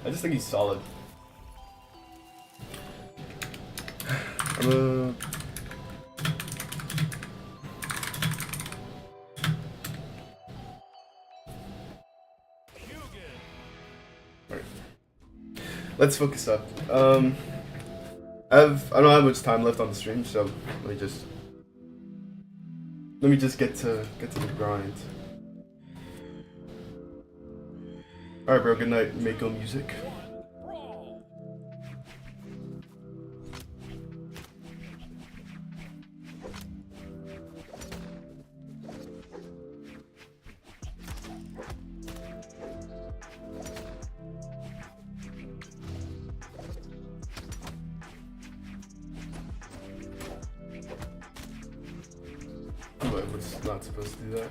I just think he's solid. Alright. Let's focus up. I don't have much time left on the stream, so let me just get to the grind. Alright, bro, good night. Mako music. I was not supposed to do that.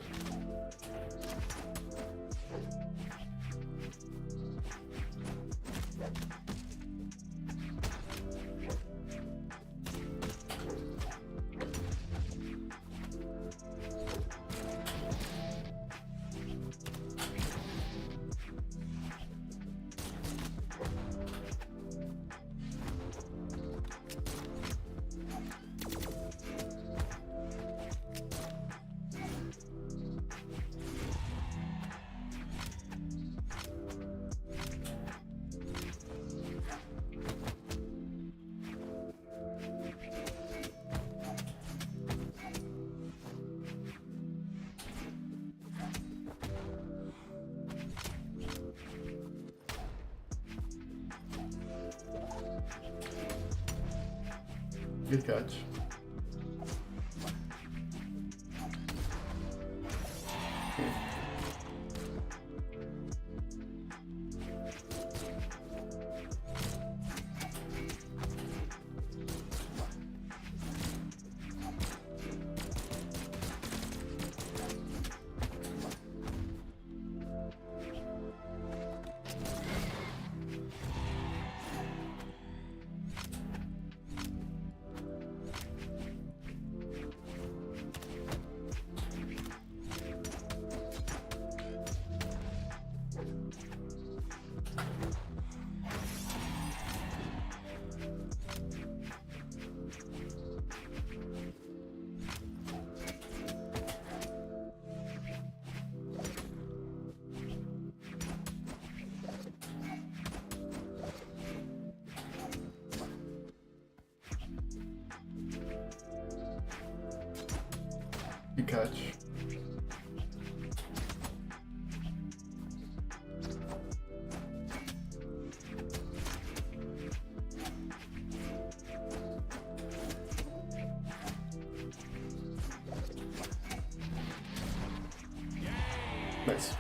Good catch. Good catch. Nice.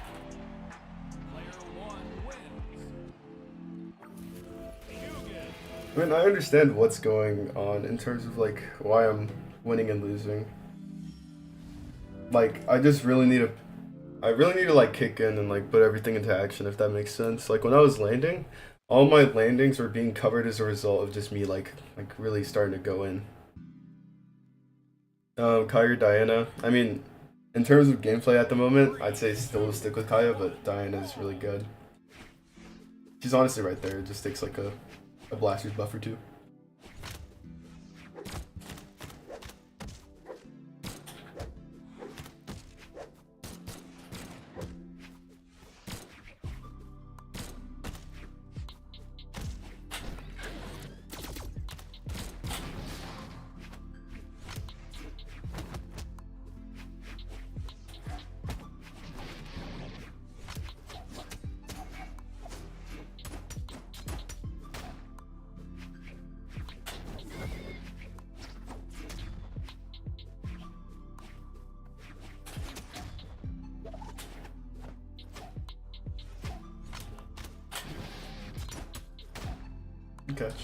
I mean, I understand what's going on in terms of like why I'm winning and losing. Like, I really need to like kick in and like put everything into action, if that makes sense. Like when I was landing, all my landings were being covered as a result of just me like really starting to go in. Kaya or Diana. I mean, in terms of gameplay at the moment, I'd say still stick with Kaya, but Diana is really good. She's honestly right there. It just takes like a blaster's buff or two. Catch.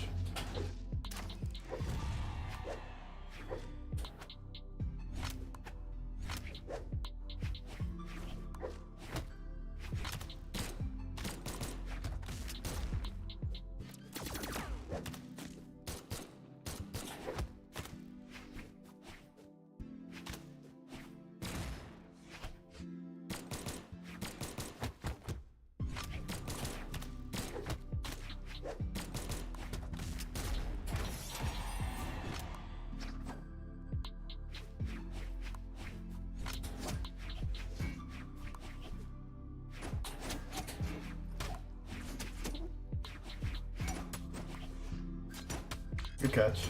Good catch.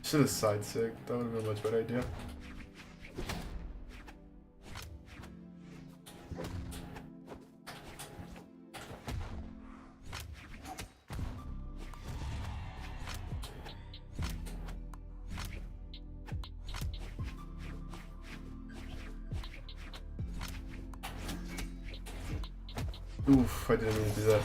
Should have side sig. That would have been a much better idea. Oof, I didn't mean to do that.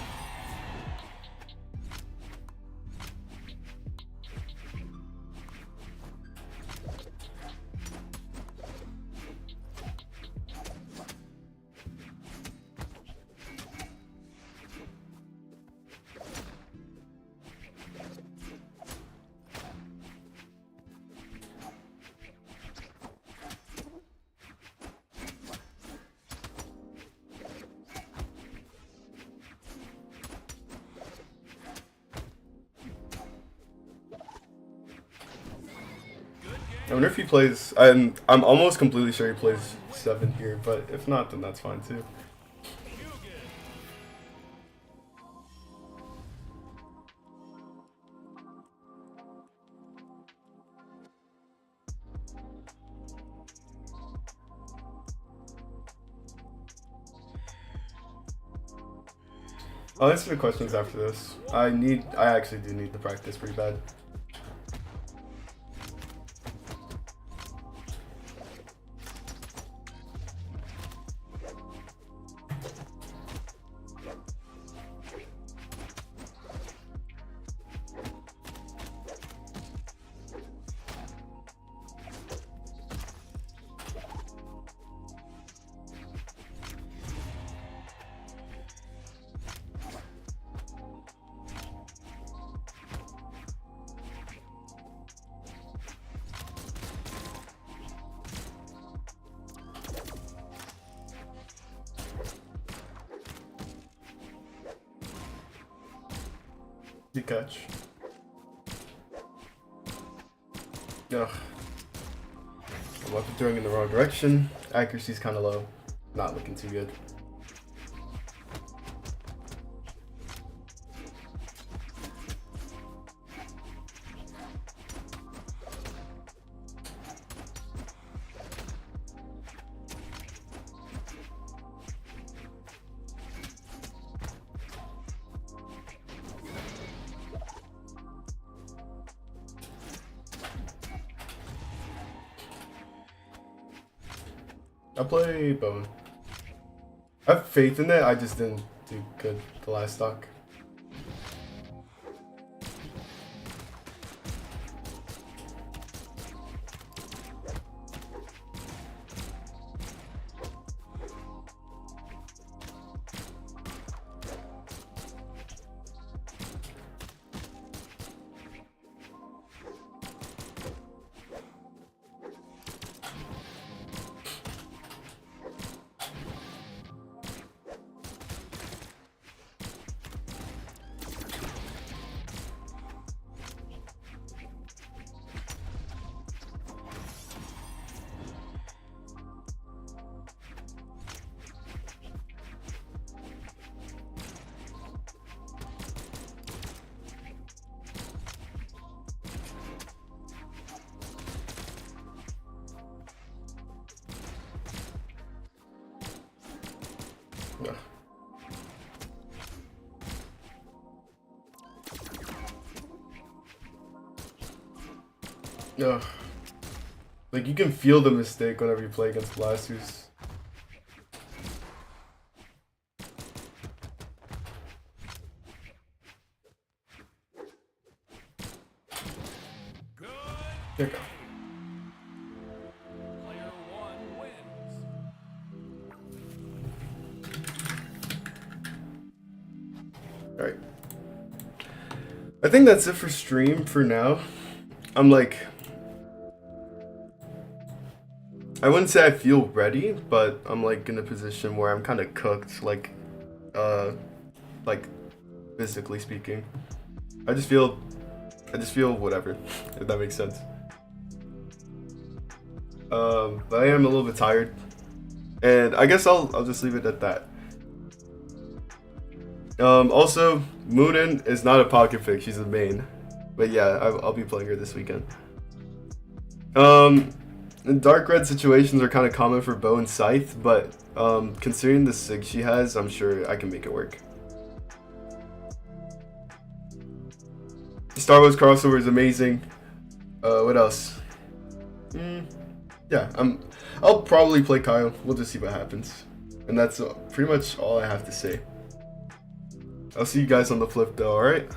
I wonder if he plays. I'm almost completely sure he plays 7 here, but if not, then that's fine too. I'll answer the questions after this. I actually do need to practice pretty bad. Good catch. Ugh. I'm about to throwing in the wrong direction. Accuracy's kind of low. Not looking too good. I play Bone. I have faith in it, I just didn't do good the last stock. Ugh. Like, you can feel the mistake whenever you play against Blasters. Good. There you go. Player 1 wins. Alright. I think that's it for stream for now. I'm like... I wouldn't say I feel ready, but I'm like in a position where I'm kind of cooked, like physically speaking. I just feel whatever, if that makes sense. But I am a little bit tired, and I guess I'll just leave it at that. Also, Moonin is not a pocket pick; she's a main. But yeah, I'll be playing her this weekend. And dark red situations are kind of common for Bow and Scythe, but considering the sig she has, I'm sure I can make it work. Star Wars crossover is amazing. What else? Yeah, I'll probably play Kyle. We'll just see what happens. And that's pretty much all I have to say. I'll see you guys on the flip though, alright?